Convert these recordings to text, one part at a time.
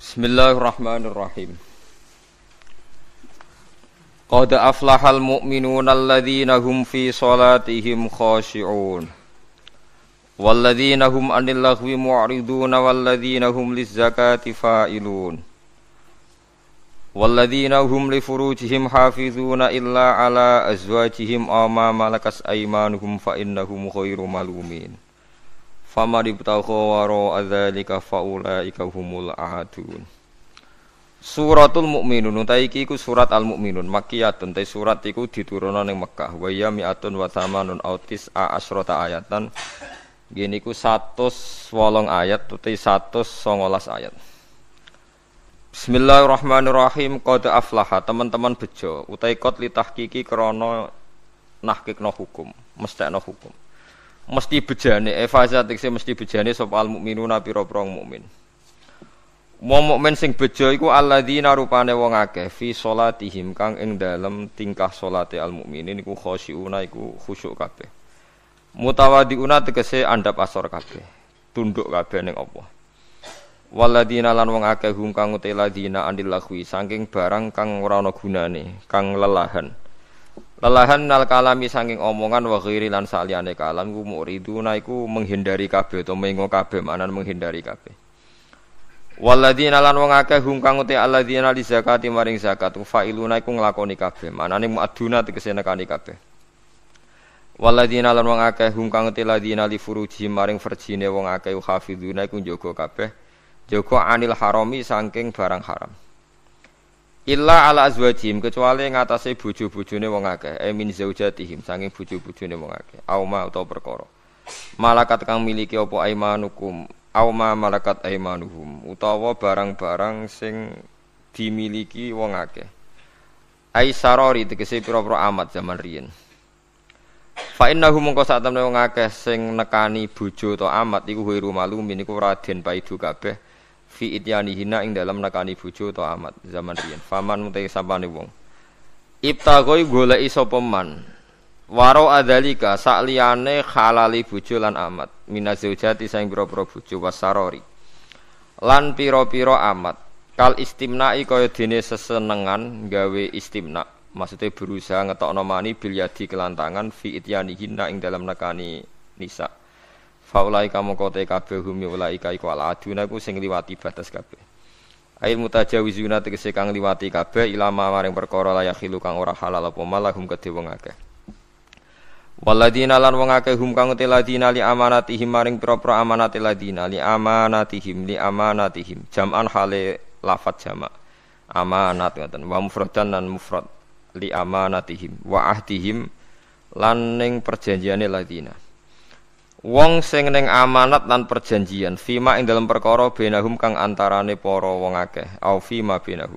Bismillahirrahmanirrahim. Qad aflahal mu'minuna alladzina hum fi salatihim khashi'un walladzina hum 'anil laghwi mu'ridun walladzina hum lizzakati fa'ilun walladzina hum li furujihim hafizuna illa 'ala azwajihim aw ma malakas aymanuhum fa innahum ghairu malumin. Famari butaqwa waro adzalika faulaika humul ahadun. Suratul Mukminun utawi iki iku surat Al-Mukminun makkiyatun te surat iku diturunna ning Mekah wa ya mi'atun wa thamanun autis asyrata ayatan. Ngene iku 108 ayat utawi 119 ayat. Bismillahirrahmanirrahim. Qad aflaha teman-teman bejo utawi qad li tahqiqi krana nahqiqna hukum, mesthekno hukum. Mesti bejane efaza tekse mesti bejane sapa al mukminuna pira-pira mukmin. Wong mukmin sing bejo iku alladzina rupane wong akeh fi salatihim kang ing dalem tingkah salate al mukminin iku khosyiuna iku khusyuk kabeh. Mutawadiuna tegese andhap asor kabeh, tunduk kabeh ning Allah. Walladzina lan wong akeh hum kang uteladina andil lahwi saking barang kang ora ana gunane, kang lelahan. Lelahan nal kalami saking omongan wa ghairi lan saliyane kalam ku muriduna iku menghindari kabeh utawa mengo kabeh manan menghindari kabeh. Walladzina lan wong akeh hum kang uti alladzina li zakati maring zakat failuna iku nglakoni kabeh manane muaduna tegese nekani kabeh. Walladzina lan wong akeh hum kang uti alladzina li furuji maring verjine wong akeh hafizuna iku njaga kabeh jaga anil harami saking barang haram. Illa ala azwajihim kecuali ngatasé bojo-bojone wong akeh min zaujatihim saking bojo-bojone wong akeh auma utawa perkara malakat kang miliki apa aimanukum auma malakat aimanuhum utawa barang-barang sing dimiliki wong akeh ai sarori tegese pira-pira amat zaman riyen fa innahum mongko sak temene wong akeh sing nekani bojo utawa amat iku wiru malumin iku raden paidu kabeh fi ityanihina ing dalam nekani bojo utawa amat zaman riyen faman mutai sapane wong ibtagoi goleki sapa man waro adzalika sakliyane halali bojo lan amat minazaujati saing pira-pira bojo wasarori lan pira-pira amat kal istimna'i kaya dene sesenengan gawe istimna maksude berusaha ngetokno mani bil yadi kelantangan fi ityanihina ing dalam nekani nisa. Faulai kamu kote kabeh hum ulaika iku aladuna iku sing liwati batas kabeh. Ail mutajawizuna tegese kang liwati kabeh ilama maring perkara layak hilu kang ora halal apa malahum kedhe wong akeh. Waladina lan wong akeh hum kang teladina li amanatihim maring pira-pira amanate ladina li amanatihim jam'an hale lafat jamak. Amanat ngoten wa mufradan lan mufrad li amanatihim wa ahdihim lan ning perjanjiane ladina. Wong sing ning amanat lan perjanjian fima ing dalam perkara benahum kang antarane para wong akeh au fima benahum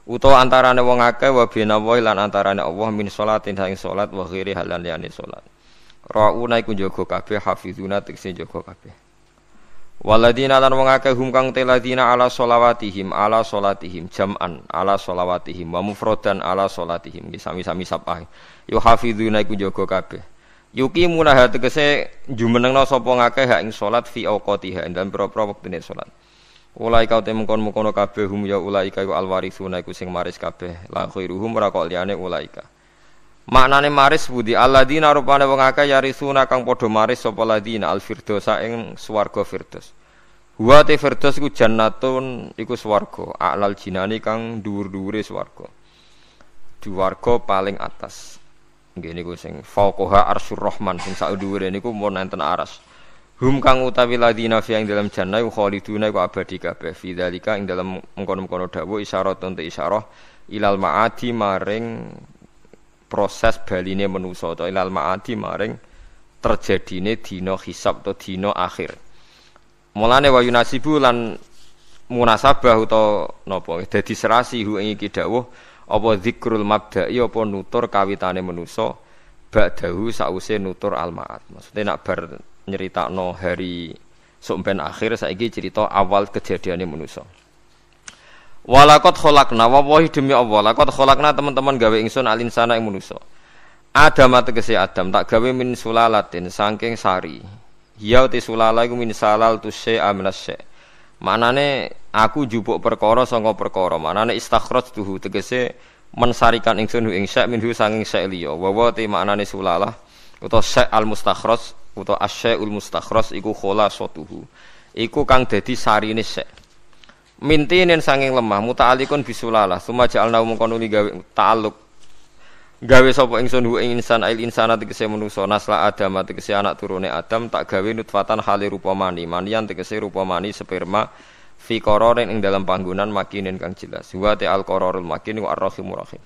utawa antarane wong akeh wa benawa lan antarane Allah min sholatin ing salat wa ghairi halan liyane salat rauna iku jaga kabeh hafizuna tekse jaga kabeh waladina lan wong akeh hum kang teladina ala sholawatihim jam'an ala sholawatihim wa mufradan ala sholatihim sami-sami sabah yo hafizuna iku jaga kabeh yuki munah tegese jumenengna sapa ngakeh hak ing salat fi auqatiha dan pira-pira wektune salat. Ulai kau temengkon-mengkono kabeh hum ya ulai kau alwarithuna iku sing maris kabeh la khairuhum ora kok liyane ulaika. Maknane maris budi alladzina rupane wong akeh yarisuna kang padha maris sapa ladina alfirdausa ing swarga firdaus. Wa te firdaus iku jannatun iku swarga a'lal jinani kang dhuwur-dhuwure swarga. Swarga paling atas. Nggih niku sing fauqaha arsyur rahman sing sak dhuwure niku mun enten aras. Hum kang utawi ladina fi ing dalam jannah khaliduna iku abadi kabeh fi dzalika ing dalam mengkono-mengkono dawuh isyaratun te isyarah ilal maadi maring proses baline manusa utawa ilal maadi maring terjadine dina hisab atau dina akhir. Mulane wa yunasibu lan munasabah utawa napa dadi serasi hu ing iki dawuh apa zikrul mabda'i apa nutur kawitane manusa ba'dahu sause nutur al-ma'ad. Maksudnya nak bar nyeritakno hari sampeyan akhir saiki cerita awal kejadiane manusa. Walaqad khalaqna wa demi Allah laqad khalaqna teman-teman gawe ingsun alinsana ing manusa. Adam tegese Adam tak gawe min sulalatin saking sari. Ya uti sulala iku min salal tusy aminasy. Maknane Aku jupuk perkara sanga perkara. Manane istakhrajtuhu tegese mensarikan ingsun ing syai' minhu sanging syai' liya. Wa te maknane sulalah utawa syai' al mustakhraj utawa asyai'ul mustakhraj iku khulasatuhu. Iku kang dadi sarine syai'. Mintinen sanging lemah muta'alliqun bisulalah. Sumaja alna mung kono gawe ta'alluq gawe sapa ingsun hu ing insan ail insana tegese manusa nasla adam tegese anak turune Adam tak gawe nutfatan hale rupa mani manian tegese rupa mani sperma fi qararin ing dalam panggonan makinin kang jelas wa ta'al qararul makin wa arrahimur rahim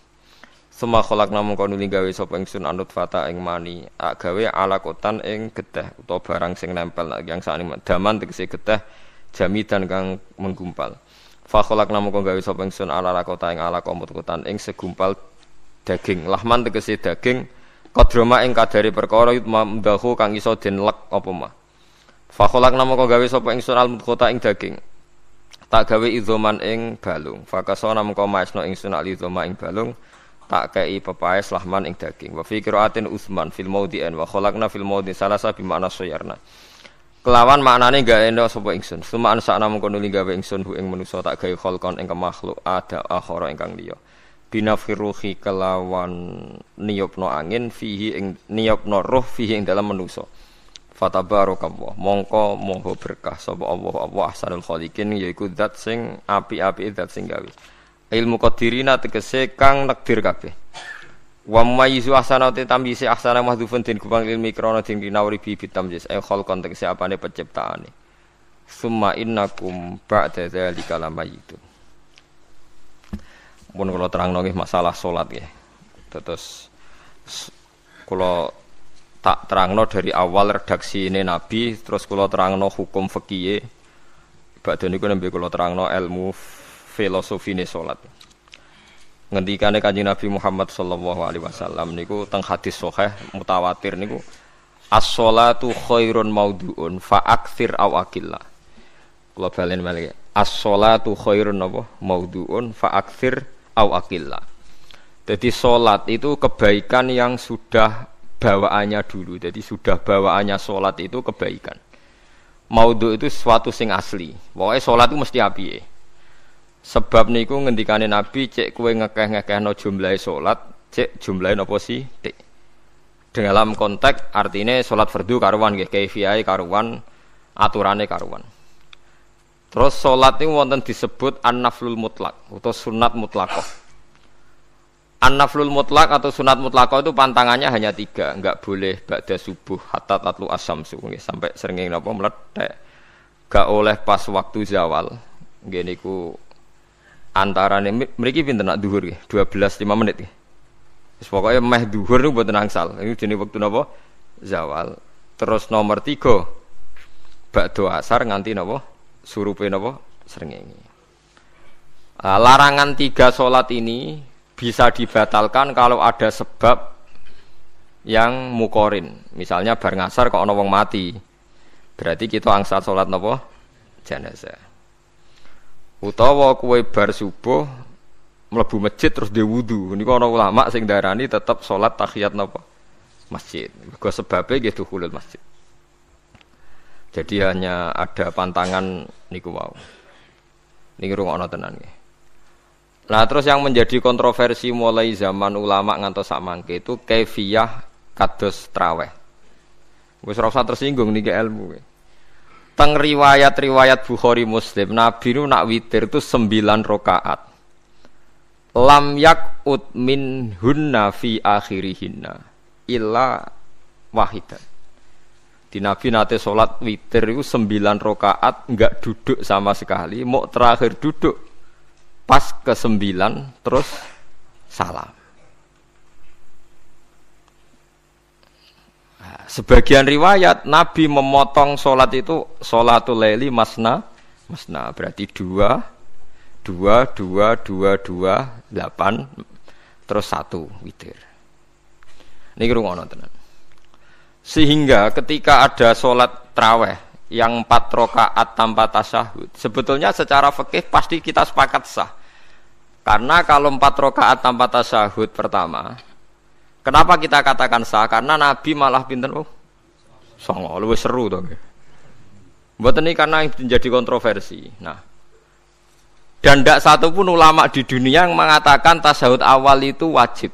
summa khalaqna mung kono gawe sapa ingsun nutfata ing mani gawe alakotan ing getih utawa barang sing nempel yang sakniki daman tegese getih jamidan kang menggumpal fa khalaqna mung gawe sapa ingsun alakota ing alakomutan ing segumpal daging lahman tegese daging kadroma ing kadare perkara mamdahu kang iso den lek apa mah fa khalaqna moko gawe sapa ingsun al mudghata ing daging tak gawe idzoman ing balung fa kasana moko maesno ingsun al idzoma ing balung tak kei pepaes lahman ing daging wa fi qiraatin usman fil maudhi'an wa khalaqna fil maudhi salasa bi makna sayarna kelawan maknane gawe sapa ingsun sumaan sakna moko nuli gawe ingsun hu ing manusa tak gawe khalqan ing makhluk ada akhara ingkang liya binafiruhi kelawan niyopno angin fihi ing niyopno roh fihi ing dalam manusa fatabarakallah mongko moho berkah sapa Allah ahsanul khaliqin yaiku zat sing api-api zat sing gawe ilmu qadirina tegese kang nekdir kabeh wa mayyizu ahsanate tambisi ahsana mahdhufun din kubang ilmi krana din dinawri bi bitamjis khalqan tegese apane penciptaane summa innakum ba'da dzalika lamayitun. Pun kalau terangno nggih masalah salat nggih. Terus kula tak terangno dari awal redaksine Nabi, terus kula terangno hukum fikih. Badhe niku nembe kula terangno ilmu filosofine salat. Ngendikane Kanjeng Nabi Muhammad sallallahu alaihi wasallam niku teng hadis sahih mutawatir niku as-shalatu khairun maudhu'un fa aktsir aw aqilla. Kula balen malih. As-shalatu khairun maudhu'un fa aktsir aw aqilla. Jadi salat itu kebaikan yang sudah bawaannya dulu. Jadi sudah bawaannya salat itu kebaikan. Maudhu itu sesuatu sing asli. Pokoke salat itu mesti apike. Sebab niku ngendikane Nabi cek kowe ngekeh-ngekehno jumlahe salat, cek jumlahe napa sih? Dik. Dalam konteks artine salat fardu karuan nggih, kaifiyahe karuan, aturane karuan. Terus salat niku wonten disebut an-naflul mutlak atau sunat mutlaqah. An-naflul mutlak atau sunat mutlaqah itu pantangannya hanya 3, enggak boleh ba'da subuh hatta tatlu asyamsu nggih sampai srengenge napa mlethek. Enggak oleh pas waktu zawal. Nggih niku antarane mriki pinten nak dhuwur nggih 12:05 menit nggih. Wis pokoke meh dhuwur niku mboten angsal. Ini jenenge wektu napa? Zawal. Terus nomor 3 ba'da asar nganti napa? Surupe napa srengenge. Larangan 3 salat ini bisa dibatalkan kalau ada sebab yang mukorin. Misalnya bar ngasar kok ana wong mati. Berarti kita angsal salat napa? Jenazah. Utawa kowe bar subuh mlebu masjid terus dhe wudu. Niku ana ulama sing darani tetep salat tahiyat napa? Masjid. Mergo sebabe nggih dukhulul masjid. Jadi hanya ada pantangan niku wau. Niki rungokno tenan nggih. Nah, terus yang menjadi kontroversi mulai zaman ulama ngantos sak mangke itu kaifiyah kados traweh. Wis ora usah tersinggung niki ilmu. Teng riwayat-riwayat Bukhari Muslim, Nabi nu nak witir itu 9 rakaat. Lam yaqut min hunna fi akhirihinna illa wahidan. Di Nabi nate sholat witir itu 9 rakaat enggak duduk sama sekali, mau terakhir duduk pas ke-9 terus salam. Nah, sebagian riwayat Nabi memotong sholat itu sholatul laili masna berarti 2 8 terus 1 witir. Niki rungono tenan. Sehingga ketika ada sholat traweh yang 4 rakaat tanpa tasyahud, sebetulnya secara fikih pasti kita sepakat sah. Karena kalau 4 rakaat tanpa tasyahud pertama, kenapa kita katakan sah? Karena Nabi malah pinten songo, luwih seru to nggih. Mboten iki karena menjadi kontroversi. Nah, Dan tidak satu pun ulama di dunia yang mengatakan tasyahud awal itu wajib.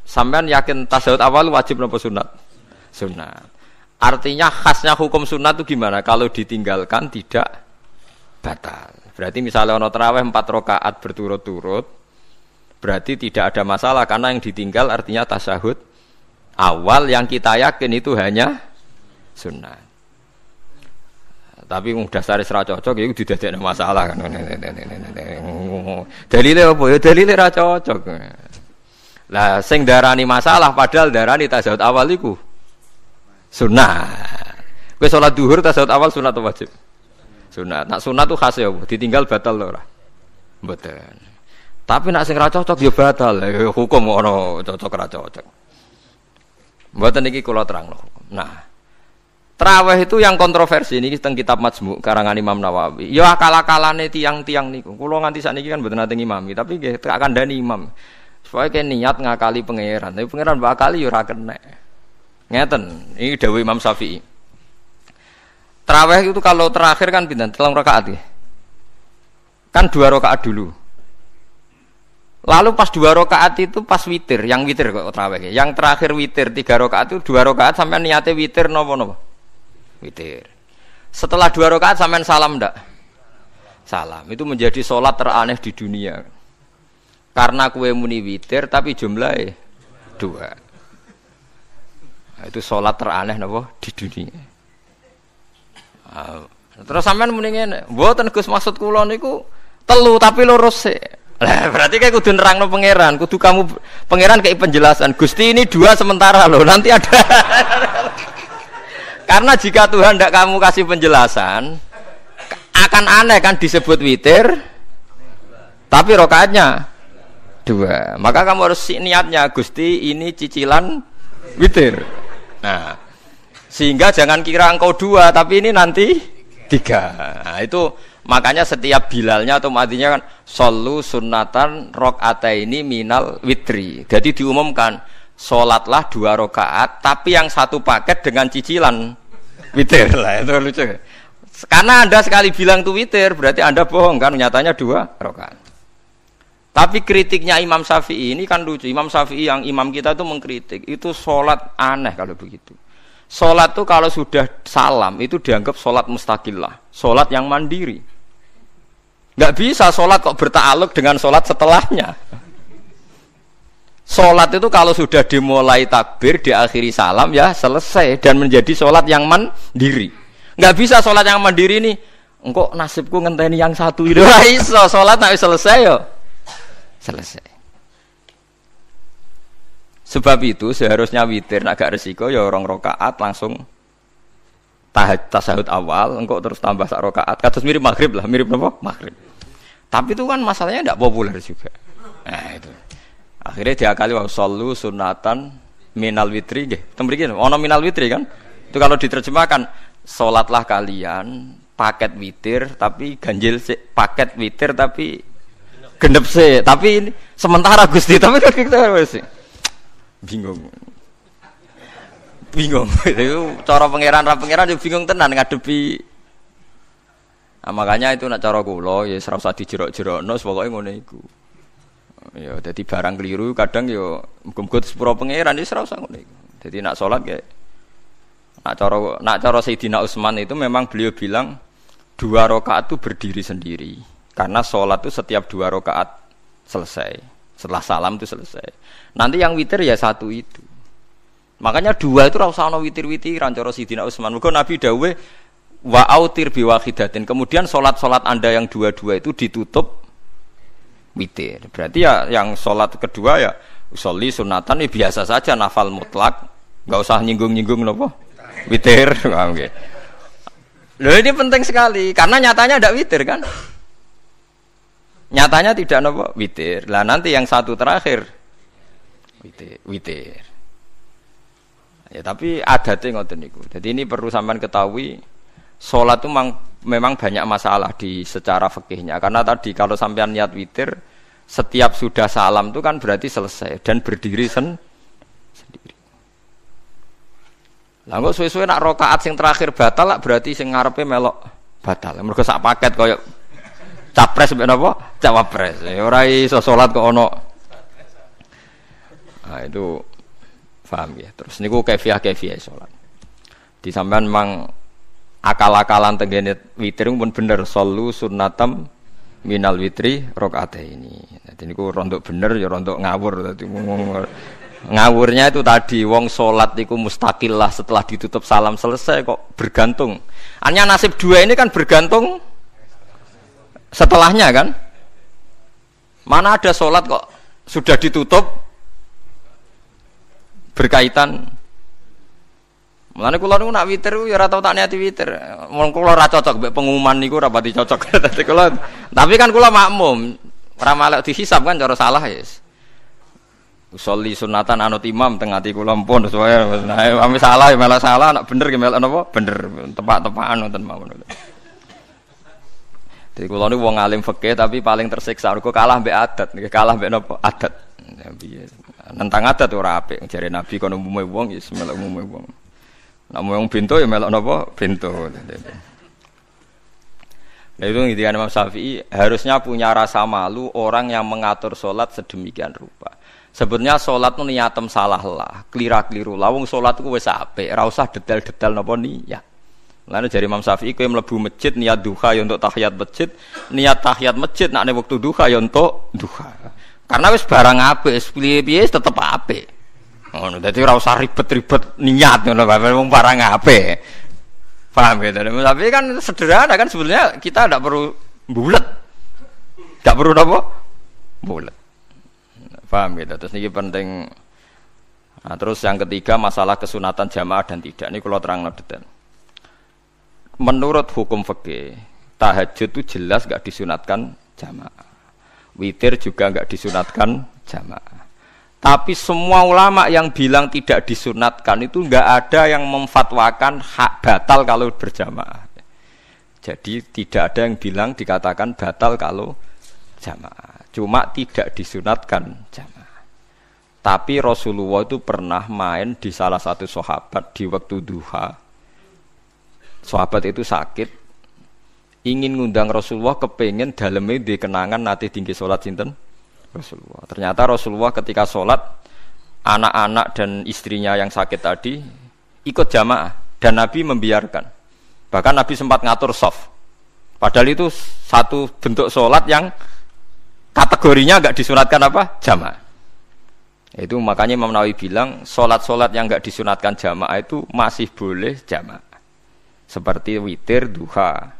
Sampean yakin tasyahud awal wajib apa sunat? Sunat. Artinya khasnya hukum sunat itu gimana? Kalau ditinggalkan tidak batal. Berarti misalnya ono tarawih 4 rakaat berturut-turut, berarti tidak ada masalah karena yang ditinggal artinya tasyahud awal yang kita yakin itu hanya sunat. Tapi dasar ra cocok ya didadekno masalah kan. Dalile apa ya dalile ra cocok. Lah sing darani masalah padahal darani tasyahud awal iku sunah. Kowe salat zuhur tasyahud awal sunat atau wajib? Sunat. Nak sunat tuh khas ya ditinggal batal lho ora? Mboten. Tapi nak sing ra cocok ya batal. Hukum ono cocok ra cocok. Mboten iki kula terangno hukum. Nah, Traweh itu yang kontroversi ini teng kitab Majmu' karangan Imam Nawawi. Ya akal-akalane tiang-tiang niku. Kula nganti sakniki kan mboten nate ngimami, tapi nggih tak kandhani imam. Supaya ke niat ngakali pangeran. Tapi pangeran mbak akali ya ora kena. Ngeten, ini dawuh Imam Syafi'i. Traweh itu kalau terakhir kan pinten? 3 rakaat ya. Kan 2 rakaat dulu. Lalu pas 2 rakaat itu pas witir, yang witir kok traweh. Yang terakhir witir 3 rakaat itu 2 rakaat sampai niate witir napa-napa? Witir. Setelah 2 rakaat sampean salam ndak? Salam. Itu menjadi sholat teraneh di dunia. Karena kue muni witir tapi jumlahnya 2. Nah, itu sholat teraneh napa di dunia. Terus sampean muni ngene, mboten Gus maksud kula niku 3 tapi lurus sik. Lah berarti kayak kudu nerangno pangeran, kudu kamu pangeran kayak penjelasan. Gusti ini 2 sementara loh, nanti ada. Karena jika Tuhan tidak kamu kasih penjelasan, akan aneh kan disebut witir, tapi rokaatnya 2. Maka kamu harus niatnya, Gusti ini cicilan witir. Nah, sehingga jangan kira engkau 2, tapi ini nanti 3. Nah, itu makanya setiap bilalnya atau matinya kan solu sunnatan rakaataini minal witri. Jadi diumumkan sholatlah 2 rakaat, tapi yang satu paket dengan cicilan witir lah, itu lucu. Karena Anda sekali bilang itu witir, berarti Anda bohong kan, nyatanya 2 rakaat. Tapi kritiknya Imam Syafi'i ini kan lucu. Imam Syafi'i yang imam kita itu mengkritik, itu sholat aneh kalau begitu. Sholat itu kalau sudah salam itu dianggap sholat mustaqillah, sholat yang mandiri. Nggak bisa sholat kok bertakluk dengan sholat setelahnya. Sholat itu kalau sudah dimulai takbir, diakhiri salam ya selesai dan menjadi sholat yang mandiri. Nggak bisa sholat yang mandiri ini, engkau nasibku ngenteni yang satu itu. Iso sholat nak selesai yo, selesai. Sebab itu seharusnya witir agak resiko ya 2 rakaat langsung tasyahud awal, engkau terus tambah 1 rakaat. Kados mirip maghrib lah, mirip apa? Maghrib. Tapi itu kan masalahnya tidak populer juga. Nah itu. Akhirnya diakali wa shollu sunatan minal witri nggih. Teng mriki ono minal witri kan? Itu kalau diterjemahkan salatlah kalian paket witir tapi ganjil sik, paket witir tapi gendep sik. Tapi ini sementara Gusti, tapi kan kita wis bingung. Bingung. Itu cara pangeran ra pangeran yo bingung tenan ngadepi. Nah, makanya itu nak cara kula ya ora usah dijerok-jerokno, pokoke ngene iku. Ya dadi barang keliru kadang ya muga-muga sepuro pangeran wis ora usah ngono iku. Dadi nak salat kayak nak cara Sayyidina Utsman itu memang beliau bilang 2 rakaat itu berdiri sendiri. Karena salat itu setiap 2 rakaat selesai. Setelah salam itu selesai. Nanti yang witir ya 1 itu. Makanya 2 itu ora usah ana witir-witiran cara Sayyidina Utsman. Muga Nabi dawuh wa autir bi wahidatin. Kemudian salat-salat Anda yang 2-2 itu ditutup witir. Berarti ya yang sholat kedua ya usolli sunatan ya biasa saja, nafal mutlak, nggak usah nyinggung-nyinggung nopo witir. Oke. Loh ini penting sekali karena nyatanya tidak witir kan? Nyatanya tidak nopo witir. Lah nanti yang 1 terakhir witir. Ya tapi adatnya ngoten niku. Jadi ini perlu sampean ketahui, sholat itu memang banyak masalah di secara fikihnya. Karena tadi kalau sampean niat witir, setiap sudah salam itu kan berarti selesai dan berdiri sendiri. Lah kok suwe-suwe nak rakaat sing terakhir batal lah berarti sing ngarepe melok batal. Mergo sak paket koyo Capres mbek napa? Cawapres. Ora iso salat kok ana. Nah itu paham ya. Terus niku kaifiah salat. Di sampean memang akal-akalan tenggene witir pun bener sallu sunnatam minal witri rakaataini. Dadi niku rondok bener ya rondok ngawur dadi ngawurnya itu tadi wong salat iku mustaqillah setelah ditutup salam selesai kok bergantung. Hanya nasib dua ini kan bergantung setelahnya kan. Mana ada salat kok sudah ditutup berkaitan. Mulane kula niku nak witir ya ora tau tak niati witir. Wong kula ora cocok mbek pengumuman niku ora pati cocok. Dadi kula tapi kan kula makmum. Ora malek dihisab kan cara salah ya. Usolli sunatan anut imam teng ati kula mpun sesuai. Nah, ame salah ya malah salah, nek bener ki melok napa? Bener. Tepak-tepakan wonten mawon. Jadi kula niku wong alim fikih tapi paling tersiksa mergo kalah mbek adat, kalah mbek napa? Adat. Ya piye. Nentang adat ora apik. Jare Nabi kono umume wong ya melok umume wong. Nek wong bento ya melok napa? Bento. Nah itu ngintikan Imam Syafi'i harusnya punya rasa malu orang yang mengatur sholat sedemikian rupa. Sebetulnya sholat itu niatem salah lah, kelira-keliru. Lawung sholat itu wis apik, ora usah detail-detail napa niat. Lalu dari Imam Syafi'i kowe mlebu masjid niat duha ya untuk tahiyat masjid, niat tahiyat masjid nek wektu duha ya untuk duha. Karena wis barang apik, piye-piye tetep apik. Ngono, dadi ora usah ribet-ribet niat ngono wong barang apik. Paham ya? Tapi kan sederhana kan sebenarnya kita tidak perlu bulat. Tidak perlu apa? Bulat. Paham gitu. Terus ini penting. Nah, terus yang ketiga masalah kesunatan jamaah dan tidak. Ini kalau terang detail. Menurut hukum fikih, tahajud itu jelas gak disunatkan jamaah. Witir juga gak disunatkan jamaah. Tapi semua ulama yang bilang tidak disunatkan itu gak ada yang memfatwakan hak batal kalau berjamaah. Jadi tidak ada yang bilang dikatakan batal kalau jamaah. Cuma tidak disunatkan jamaah. Tapi Rasulullah itu pernah main di salah satu sahabat di waktu duha. Sahabat itu sakit, ingin ngundang Rasulullah, kepengen dalamnya di kenangan nanti tinggi sholat sinten Rasulullah. Ternyata Rasulullah ketika sholat, anak-anak dan istrinya yang sakit tadi ikut jamaah dan Nabi membiarkan. Bahkan Nabi sempat ngatur shaf. Padahal itu satu bentuk sholat yang kategorinya enggak disunatkan apa? Jamaah. Itu makanya Imam Nawawi bilang sholat-sholat yang enggak disunatkan jamaah itu masih boleh jamaah. Seperti witir, duha.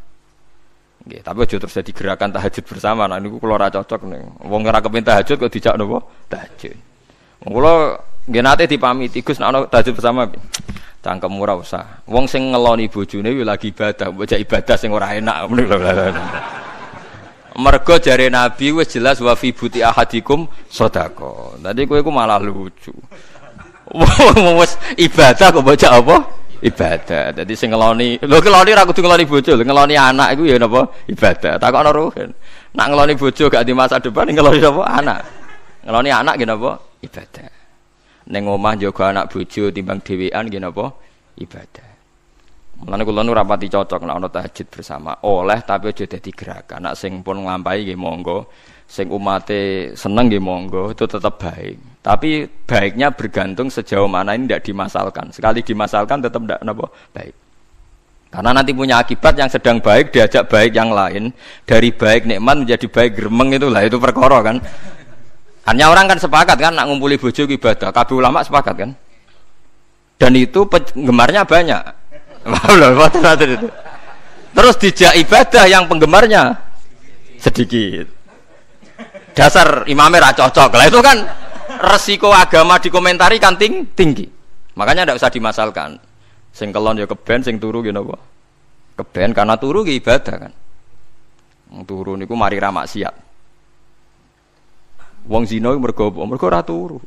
Nggih, tapi aja terus jadi gerakan tahajud bersama. Nah niku kula ora cocok nih. Wong ora kepengin tahajud kok dijak napa? Tahajud. Wong kula nggih nate dipamiti Gus nek ana tahajud bersama. Cangkem ora usah. Wong sing ngeloni bojone yo lagi ibadah, mbok ibadah sing ora enak ngono lho. Mergo jare Nabi wis jelas wa fi buti ahadikum sedekah. Dadi kowe iku malah lucu. Wong wis ibadah kok bocah apa? Ibadah. Jadi sing ngeloni, lho ngeloni ra kudu ngeloni bojo, ngeloni anak iku ya napa? Ibadah. Takokno ruhen. Nak ngeloni bojo gak di masa depan ngeloni napa? Anak. Ngeloni anak nggih napa? Ibadah. Ning omah njaga anak bojo timbang dhewean nggih napa? Ibadah. Mulane kula nu rapati cocok nek ana tahajud bersama. Oleh tapi aja dadi gerakan. Nek sing pun nglampahi nggih monggo. Sing umate seneng nggih monggo, itu tetap baik. Tapi baiknya bergantung sejauh mana ini tidak dimasalkan. Sekali dimasalkan tetap tidak napa baik. Karena nanti punya akibat yang sedang baik diajak baik yang lain, dari baik nikmat menjadi baik gremeng itulah itu perkara kan. Hanya orang kan sepakat kan nak ngumpuli bojo ibadah, kabeh ulama sepakat kan. Dan itu penggemarnya banyak. Terus dijak ibadah yang penggemarnya sedikit. Dasar imamnya ra cocok. Lah itu kan resiko agama dikomentari kan tinggi. Makanya tidak usah dimasalkan. Sing kelon ya keben, sing turu ya napa? Keben karena turu ki ibadah kan. Wong turu niku mari ra maksiat. Wong zina mergo apa? Mergo ora turu.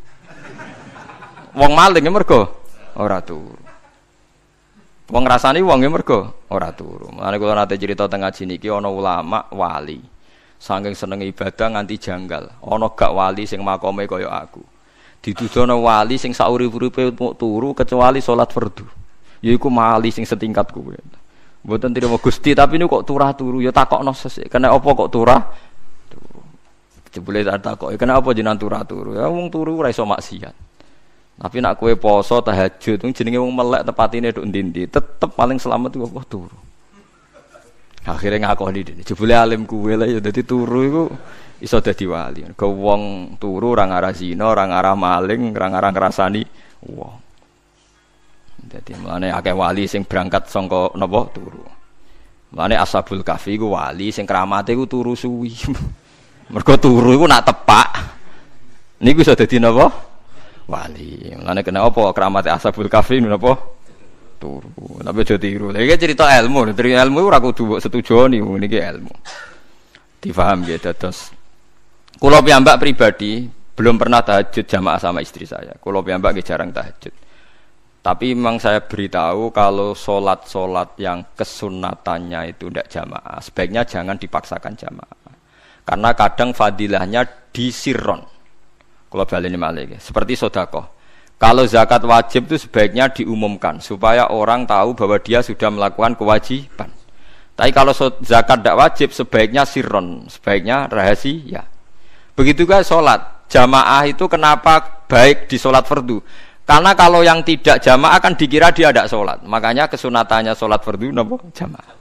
Wong maling mergo ora turu. Wong ngrasani wong mergo ora turu. Mulane kula nate cerita teng ngaji niki ana ulama wali. Saking seneng ibadah nganti janggal. Ana gak wali sing makome kaya aku. Dituduhno wali sing saurip-uripe turu kecuali salat fardu. Yaiku wali sing setingkat kuwi. Mboten trimo Gusti, tapi niku kok turah turu ya takokno sesuk. Kena apa kok turah? Turu. Jebule tak takoki, kena apa jenengan turah turu? Ya wong turu ora iso maksiat. Tapi nak kowe poso tahajud, jenenge wong melek tepatine nduk ndi-ndi, tetep paling selamat iku kok turu. Akhirnya ngakoni dene. Jebule alim kuwe lah ya dadi turu iku iso dadi wali. Ke wong turu ora ngarah zina, ora ngarah maling, ora ngarah ngrasani wong. Dadi mulane akeh wali sing berangkat saka napa turu. Mulane Ashabul Kahfi iku wali sing kramate iku turu suwi. Mergo turu iku nak tepak niku iso dadi napa? Wali. Mulane kena apa kramate Ashabul Kahfi napa? Turu. Tapi aja tiru. Lha iki cerita ilmu, cerita ilmu ora kudu setujoni niki ilmu. Difaham ya dados. Kula piyambak pribadi belum pernah tahajud jamaah sama istri saya. Kula piyambak nggih jarang tahajud. Tapi memang saya beritahu kalau sholat yang kesunatannya itu tidak jamaah, sebaiknya jangan dipaksakan jamaah. Karena kadang fadilahnya disirron. Kalau baleni malih, seperti sedekah. Kalau zakat wajib itu sebaiknya diumumkan supaya orang tahu bahwa dia sudah melakukan kewajiban. Tapi kalau zakat tidak wajib sebaiknya sirron, sebaiknya rahasia. Begitu juga sholat jamaah itu kenapa baik di sholat fardu? Karena kalau yang tidak jamaah kan dikira dia tidak sholat. Makanya kesunatannya sholat fardu napa jamaah.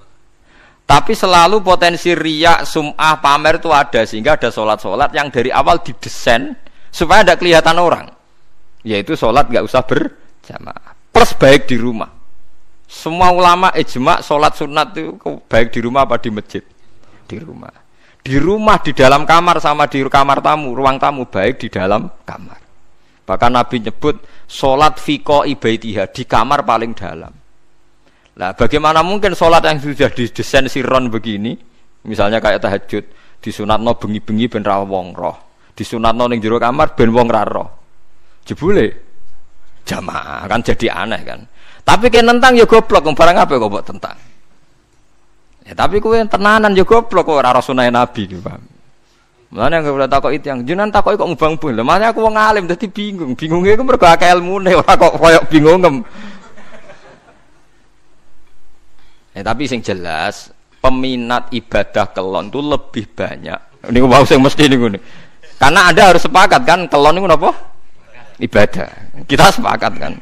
Tapi selalu potensi riya, sum'ah, pamer itu ada. Sehingga ada sholat-sholat yang dari awal didesain supaya tidak kelihatan orang. Yaitu sholat tidak usah berjamaah. Plus baik di rumah. Semua ulama ijma sholat sunat itu baik di rumah apa di masjid? Di rumah. Di rumah, di dalam kamar sama di kamar tamu, ruang tamu baik di dalam kamar. Bahkan Nabi nyebut sholat fiko ibaitiha di kamar paling dalam. Nah, bagaimana mungkin sholat yang sudah didesain sirron begini, misalnya kayak tahajud, disunatno bengi-bengi ben ra wong roh, disunatno ning jero kamar ben wong ra roh. Jebule jamaah kan jadi aneh kan. Tapi kene nentang ya goblok, barang apa kok mbok tentang. Ya tapi kowe tenanan ya goblok kok ora sunah Nabi iki, paham. Mulane anggere ora takok itu yang jenengan takoki kok mubang-bung. Lah makane aku wong alim dadi bingung. Bingunge iku mergo akeh ilmune ora kok koyo bingungem. Tapi sing jelas peminat ibadah kelon itu lebih banyak. Niku wau sing mesti niku. Karena Anda harus sepakat kan kelon niku napa? Ibadah. Kita sepakat kan.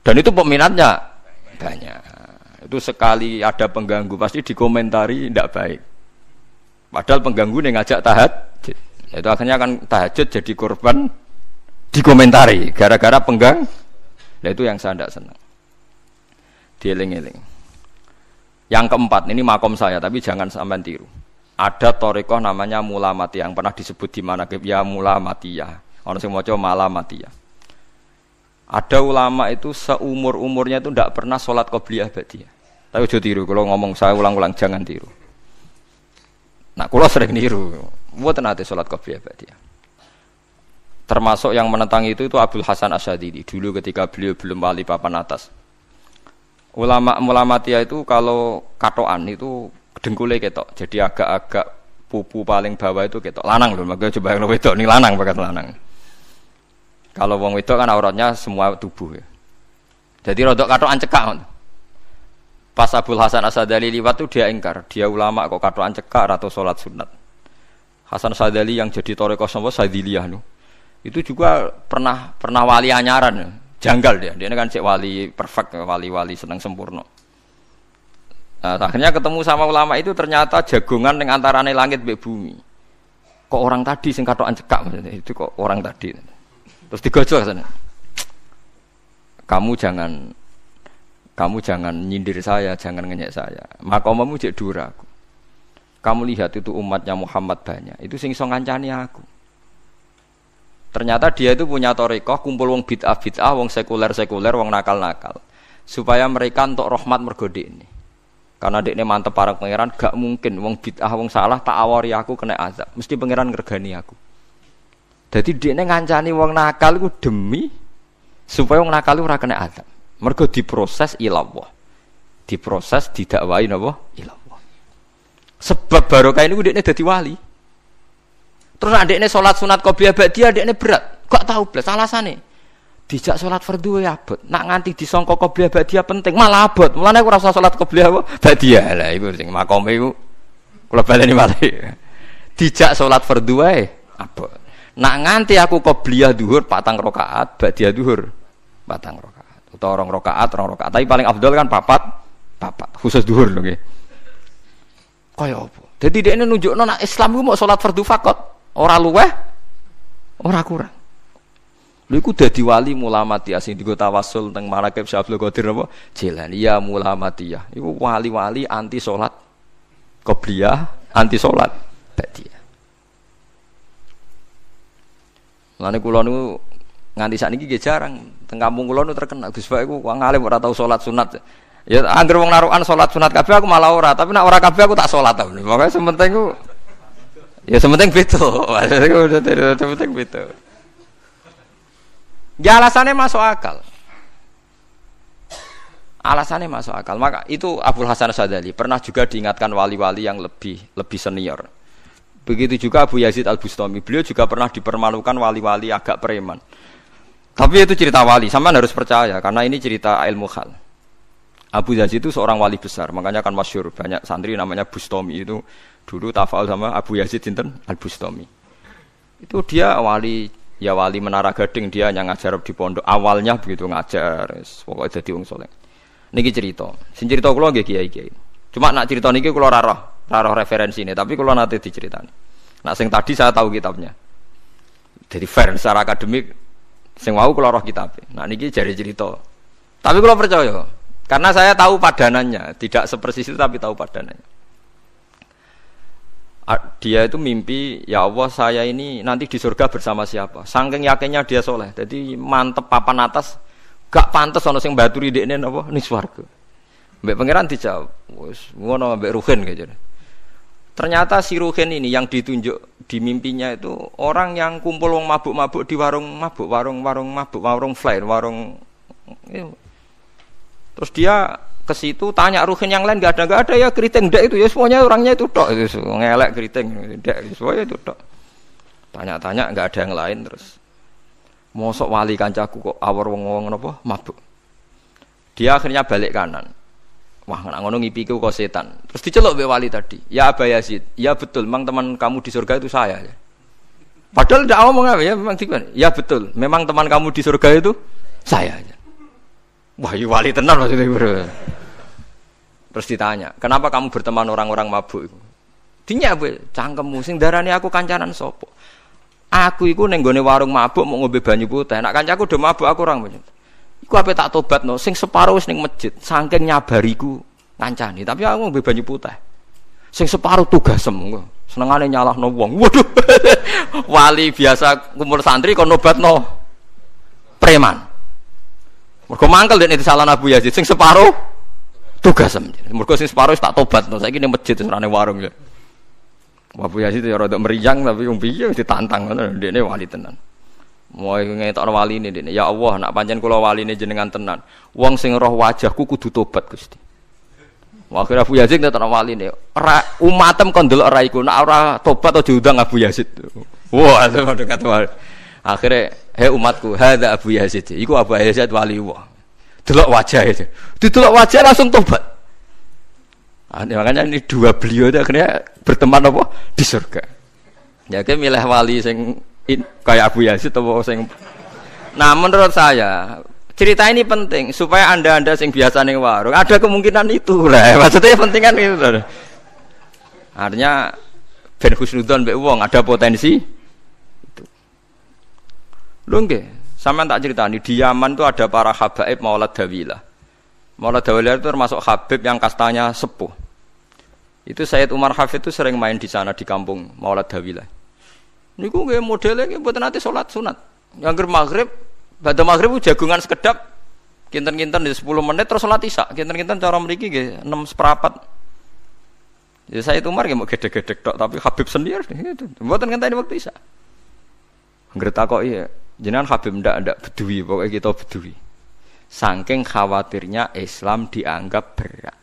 Dan itu peminatnya banyak. Itu sekali ada pengganggu pasti dikomentari tidak baik. Padahal pengganggu nih ngajak tahajud. Itu akhirnya kan tahajud jadi korban dikomentari gara-gara penggang. Nah itu yang saya tidak senang. Dieling-eling. Yang keempat ini makom saya tapi jangan sampai tiru. Ada thariqah namanya Mulamatiyah yang pernah disebut di mana ya Mulamatiyah. Orang yang maca Malamatiyah. Ada ulama itu seumur-umurnya itu tidak pernah sholat qobliyah ba'diyah. Tapi ojo tiru kalau ngomong saya ulang-ulang jangan tiru. Nah, kula sering niru. Mboten nate salat qobliyah ba'diyah. Termasuk yang menentang itu Abdul Hasan Asyadili dulu ketika beliau belum wali papan atas. Ulama Mulamatiyah itu kalau katoan itu dengkule ketok. Jadi agak-agak pupu paling bawah itu ketok. Lanang lho, makanya coba yang wedok ning lanang bakat lanang. Kalau wong wedok kan auratnya semua tubuh ya. Jadi rodok katokan cekak. Pas Abdul Hasan Asyadili liwat itu dia ingkar, dia ulama kok katokan cekak atau sholat sunat. Hasan Asyadili yang jadi thariqah sapa Sadiliyah itu juga pernah wali anyaran, janggal dia kan cek wali perfect, wali seneng sempurna. Nah, akhirnya ketemu sama ulama itu ternyata jagongan ning antarane langit mbek bumi. Kok orang tadi sing katokan cekak maksudnya itu kok orang tadi. Terus digojol sana. Kamu jangan nyindir saya, jangan ngenyek saya. Makomamu cek dura aku. Kamu lihat itu umatnya Muhammad banyak. Itu sing iso ngancani aku. Ternyata dia itu punya thariqah kumpul wong bid'ah, wong sekuler, wong nakal. Supaya mereka untuk rahmat mergo dekne. Karena dekne mantep para pangeran, gak mungkin wong bid'ah, wong salah tak awari aku kena azab. Mesti pangeran ngregani aku. Jadi dekne ngancani wong nakal iku demi supaya wong nakal ora kena azab. Mergo diproses ilallah. Diproses didakwai napa? Ilallah. Sebab barokah ini ndekne dadi wali. Terus ndekne salat sunat qobliyah ba'diyah ndekne berat. Gak tahu blas alasane. Dijak salat fardhu ya abot. Nak nganti disangka qobliyah ba'diyah penting malah abot. Mulane aku ora usah salat qobliyah apa ba'diyah. Lah iku sing makome iku kula baleni malih. Dijak salat fardhu wae abot. Nak nganti aku qobliyah zuhur 4 rakaat, ba'diyah zuhur 4 rakaat. Utawa 2 rakaat, 2 rakaat. Tapi paling afdal kan 4 khusus zuhur lho nggih. Kaya apa? Dadi dekne nunjukno nek Islam iku mau salat fardhu faqat, ora luweh, ora kurang. Lha iku dadi wali mulamatiyah sing digo tawasul teng Marakib Syekh Abdul Qadir apa? Jilani ya mulamatiyah. Iku wali-wali anti salat qobliyah, anti salat ba'diyah. Lane kula niku nganti sakniki nggih jarang teng kampung kula niku terkenal Gus Pak iku wong alim ora tau salat sunat. Ya anggere wong narukan salat sunat kabeh aku malah ora, tapi nek ora kabeh aku tak salat ta. Pokoke sementing ku ya sementing beda. Sementing beda. Ya alasannya masuk akal. Alasannya masuk akal. Maka itu Abul Hasan Asyadzali pernah juga diingatkan wali-wali yang lebih senior. Begitu juga Abu Yazid Al-Bustami. Beliau juga pernah dipermalukan wali-wali agak preman. Tapi itu cerita wali, sampean harus percaya karena ini cerita ilmu hal. Abu Yazid itu seorang wali besar, makanya kan masyhur banyak santri namanya Bustami itu dulu tafal sama Abu Yazid sinten Al-Bustami. Itu dia wali Menara Gading, dia yang ngajar di pondok awalnya begitu ngajar, pokoknya jadi wong saleh. Niki cerita, sing cerita kula nggih kiai-kiai. Cuma nak cerita niki kula ora roh referensine, tapi kula nate diceritani. Nak sing tadi saya tahu kitabnya. Jadi fair secara akademik sing wau kula roh kitabe. Nah niki jare cerita. Tapi kula percaya karena saya tahu padanannya, tidak sepersis itu tapi tahu padanannya. Dia itu mimpi, ya Allah saya ini nanti di surga bersama siapa. Saking yakinnya dia soleh, jadi mantep papan atas, gak pantes ono sing baturi dekne napa ning swarga. Mbek pangeran dijawab, wis ngono mbek Ruhin gitu. Ternyata si Ruhin ini yang ditunjuk di mimpinya itu orang yang kumpul wong mabuk-mabuk di warung mabuk, warung flare, terus dia ke situ tanya Ruhin yang lain enggak ada ya keriting ndak itu ya semuanya orangnya itu tok itu ngelek keriting ndak semuanya itu tok. Tanya-tanya enggak ada yang lain terus. Mosok wali kancaku kok awor wong-wong napa mabuk. Dia akhirnya balik kanan. Wah nek ngono ngipiku kok setan. Terus diceluk mbek wali tadi. Ya Aba Yazid, ya betul memang teman kamu di surga itu saya ya. Padahal ndak ngomong apa ya memang dikon. Ya betul, memang teman kamu di surga itu saya aja. Wah, iya wali tenan maksudnya bro. Terus ditanya, kenapa kamu berteman orang-orang mabuk itu? Dinya bu, cangkemmu sing darani aku kancanan sopo. Aku iku ning gone warung mabuk mau ngombe banyu putih. Nek kancaku do mabuk aku orang banyu. Iku ape tak tobatno, sing separo wis ning masjid, saking nyabariku kancani, tapi aku ngombe banyu putih. Sing separo tugasem engko. Senengane nyalahno wong. Waduh. Wali biasa kumpul santri kon nobatno preman. Mergo mangkel dene disalahno Abu Yazid sing separo tugasem. Mergo sing separo wis tak tobatno. Saiki ning masjid serane warung ya. Abu Yazid ya rada meriang tapi wong piye ditantang ngono ndekne wali tenan. Moe ngetokno waline ndekne. Ya Allah, nak pancen kula waline jenengan tenan. Wong sing roh wajahku kudu tobat Gusti. Akhire Abu Yazid ngetokno waline. Ora umatem kon ndelok ora iku, nak ora tobat aja diundang Abu Yazid. Wah, itu kata akhire he umatku, hadza Abu Yazid. Iku Abu Yazid wali Allah. Delok wajah itu. Didelok wajah langsung tobat. Makanya ini dua beliau itu akhirnya berteman apa di surga. Ya kayak milih wali sing kayak Abu Yazid atau sing. Nah menurut saya cerita ini penting supaya anda sing biasa ning warung ada kemungkinan itu lah. Maksudnya penting kan itu. Artinya ben husnudzon mbek wong ada potensi itu. Lho nggih, sampean tak ceritani di Yaman itu ada para habaib Maulad Dawilah. Maulad Dawilah itu termasuk habib yang kastanya sepuh. Itu Sayyid Umar Hafid itu sering main di sana di kampung Maulad Dawilah. Niku nggih modele nggih mboten nate salat sunat. Angger maghrib, badhe maghrib jagungan sekedap kinten-kinten di 10 menit terus salat isya. Kinten-kinten cara mriki nggih 6:04. Ya Sayyid Umar nggih mau gedhe-gedhe tok tapi Habib sendiri gitu. Mboten ngenteni waktu isya. Angger takoki jenengan Habib ndak bedui pokoke kita bedui. Saking khawatirnya Islam dianggap berat.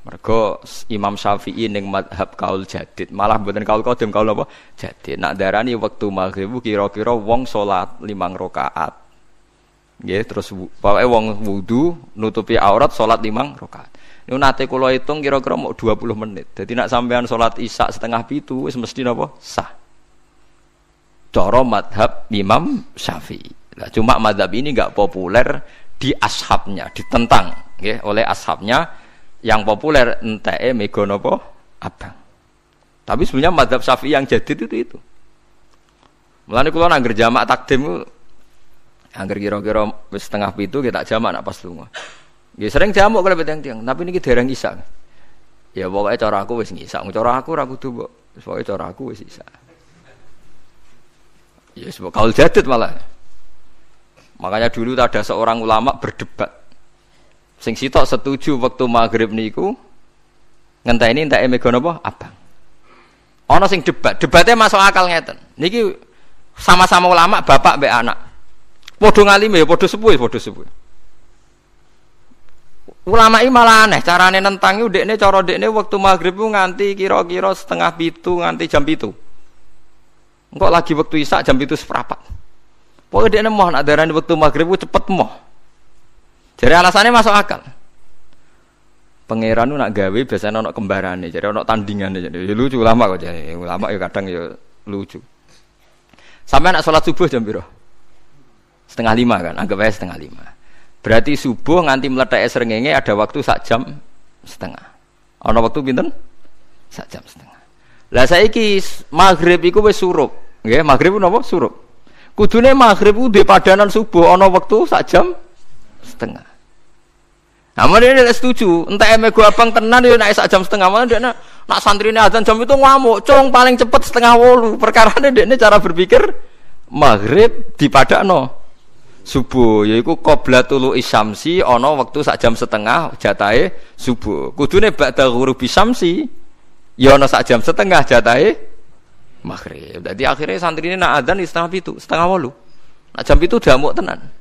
Mergo Imam Syafi'i ning mazhab kaul jadid, malah mboten kaul qadim, kaul apa? Jadid. Nak darani wektu maghrib kira-kira wong salat 5 rakaat. Nggih, terus pokoke wong wudu nutupi aurat salat 5 rakaat. Niku nate kula hitung kira-kira mau 20 menit. Dadi nak sampean salat Isya 6:30 wis mesti napa? Sah. Cara mazhab Imam Syafi'i. Nah, cuma mazhab ini enggak populer di ashabnya, ditentang nggih oleh ashabnya. Yang populer enteke mega napa abang. Tapi sebenarnya mazhab Syafi'i yang jadid itu. Mulane kula nang jamak takdim angger kira-kira wis 6:30 kita jamak nak pas lunga. Nggih sering jamak kalau tiang-tiang, tapi niki dereng Isya. Ya pokoke cara aku wis ngisa, cara aku ora kudu mbok. Pokoke cara aku wis Isya. Ya sebab kaul jadid malah. Makanya dulu ada seorang ulama berdebat. Sing sitok setuju waktu maghrib niku ngenteni enteke mega napa abang. Ana sing debatnya masuk akal ngeten. Niki sama-sama ulama bapak mbek anak. Padha ngalime ya padha sepuh. Ulama iki malah aneh carane nentang iku ndekne cara ndekne waktu maghrib ku nganti kira-kira 6:30 nganti jam 7. Engko lagi waktu Isya jam 7:15. Pokoke ndekne moh nak darani waktu maghrib ku cepet moh. Jadi alasannya masuk akal. Pangeran nak gawe biasanya ono kembarane, jadi ono tandingannya. Jadi lucu ulama kok jadi ulama ya kadang ya lucu. Sampai nak sholat subuh jam piro? 4:30 kan, anggap aja 4:30. Berarti subuh nganti meletak srengenge ada waktu 1,5 jam. Ono waktu pinten? 1,5 jam. Lah saiki maghrib iku wis surup. Nggih, maghrib napa surup. Kudune maghrib ku duwe padanan subuh ono waktu 1,5 jam. Namun dia tidak setuju. Entah emego abang tenan dia naik 1,5 jam. Mana dia nak santri ini azan jam itu ngamuk. Cong paling cepat 7:30. Perkara dia cara berpikir maghrib dipadakno subuh. Yaiku qoblatul isyamsi ono waktu 1,5 jam jatahe subuh. Kudune ba'da ghurubi syamsi ya ono 1,5 jam jatahe maghrib. Jadi akhirnya santri ini nak azan 7:30, 7:30. Nak jam itu damuk tenan.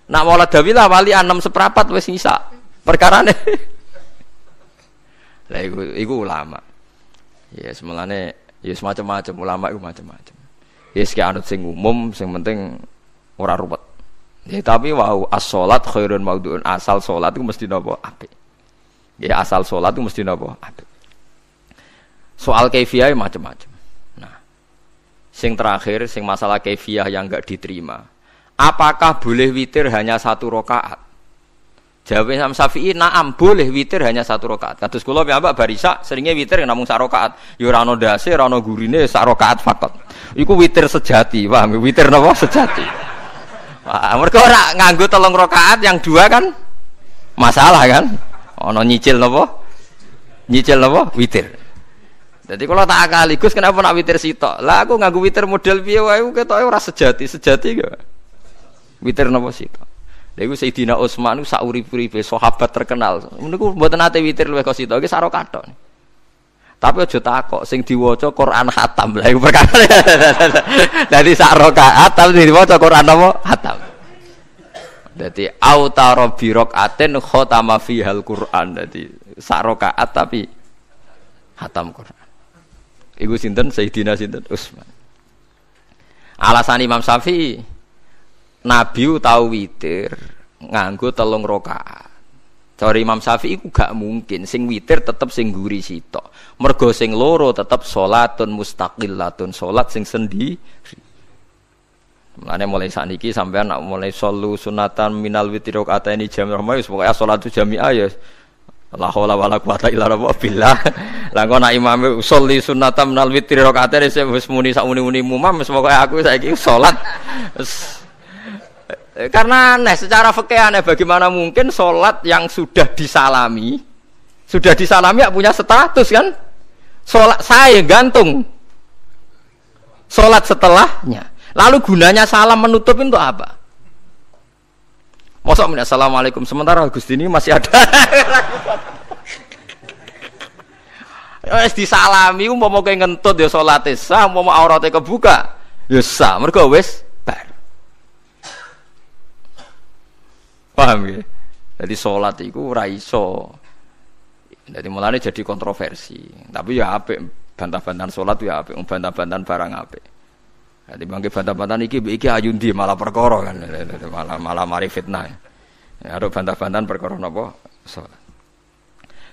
Nak maulad dawilah wali 6:15 wis ngisa. Perkarane. Lah iku ulama. Ya semulane ya macam-macam ulama iku macam-macam. Ya sik anut sing umum, sing penting ora ruwet. Ya tapi wau as-shalat khairun maudhu'un. Asal salat iku mesti napa apik. Ya asal salat iku mesti napa apik. Soal kaifiyah macam-macam. Nah, sing terakhir sing masalah kaifiyah yang enggak diterima. Apakah boleh witir hanya 1 rakaat? Jawab Imam Syafi'i, na'am boleh witir hanya 1 rakaat. Kados kula piyambak barisa seringnya witir namung 1 rakaat. Ya ora ono ndase, ora ono gurine 1 rakaat fakot. Iku witir sejati, paham? Witir napa sejati. Wah, mergo ora nganggo 3 rakaat yang 2 kan masalah kan? Ono nyicil napa? Nyicil napa? Witir. Jadi kalau tak akali Gus kenapa nak witir sitok? Lah aku nganggo witir model piye wae ketoke ora sejati gak. Witir napa sito. Lha iku Sayyidina Utsman sak urip-uripe sahabat terkenal. Niku mboten nate witir luwih kok sito iki sak rakaat. Tapi aja takok sing diwaca Quran khatam. Lah iku perkara. Dadi sak rakaat tapi diwaca Quran napa khatam. Dadi autara bi rakaatin khatama fihal Quran. Dadi sak rakaat tapi khatam Quran. Iku sinten Sayyidina sinten Utsman. Alasan Imam Syafi'i Nabi tahu witir nganggo 3 rakaat. Cara Imam Syafi'i iku gak mungkin sing witir tetep sing guri sitok. Mergo sing loro tetep salatun mustaqillatun, salat sing sendiri. Mulane mulai sakniki sampean nak mulai solu sunatan minal witri rakaataini jami'ah wis pokoke salatu jami'ah ya la haula wala quwata illa billah. Lah kok nak imame sholli sunatan minal witri rakaataini wis muni sak muni-muni mumam wis pokoke aku saiki salat karena aneh secara fikih aneh bagaimana mungkin sholat yang sudah disalami ya punya status kan sholat saya gantung sholat setelahnya lalu gunanya salam menutup untuk apa? Masa assalamualaikum sementara Gusti ini masih ada wis disalami umpama kowe ngentut ya salate sah umpama aurate kebuka ya sah mergo wis paham ya? Jadi sholat itu ora iso Jadi mulane jadi kontroversi. Tapi ya apik bantah-bantahan salat ya apik, bantah-bantahan barang apik. Jadi bangke bantah-bantahan iki ayundi malah perkara kan. Malah mari fitnah. Ya ada bantah-bantahan perkara napa salat.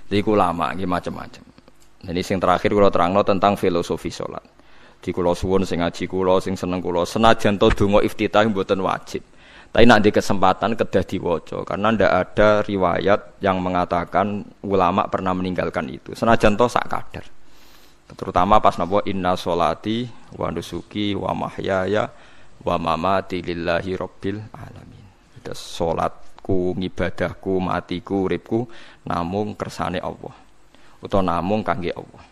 Iku ulama iki macam-macam. Jadi sing terakhir kula terangno tentang filosofi salat. Di kula suwun sing ngaji kula sing seneng kula senajan to donga iftitah mboten wajib. Tapi nak di kesempatan kedah diwaca karena ndak ada riwayat yang mengatakan ulama pernah meninggalkan itu. Senajan to sak kadar. Terutama pas napa inna sholati wa nusuki wa mahyaya wa mamati lillahi rabbil alamin. Terus salatku, ngibadahku, matiku, uripku namung kersane Allah. Utawa namung kangge Allah.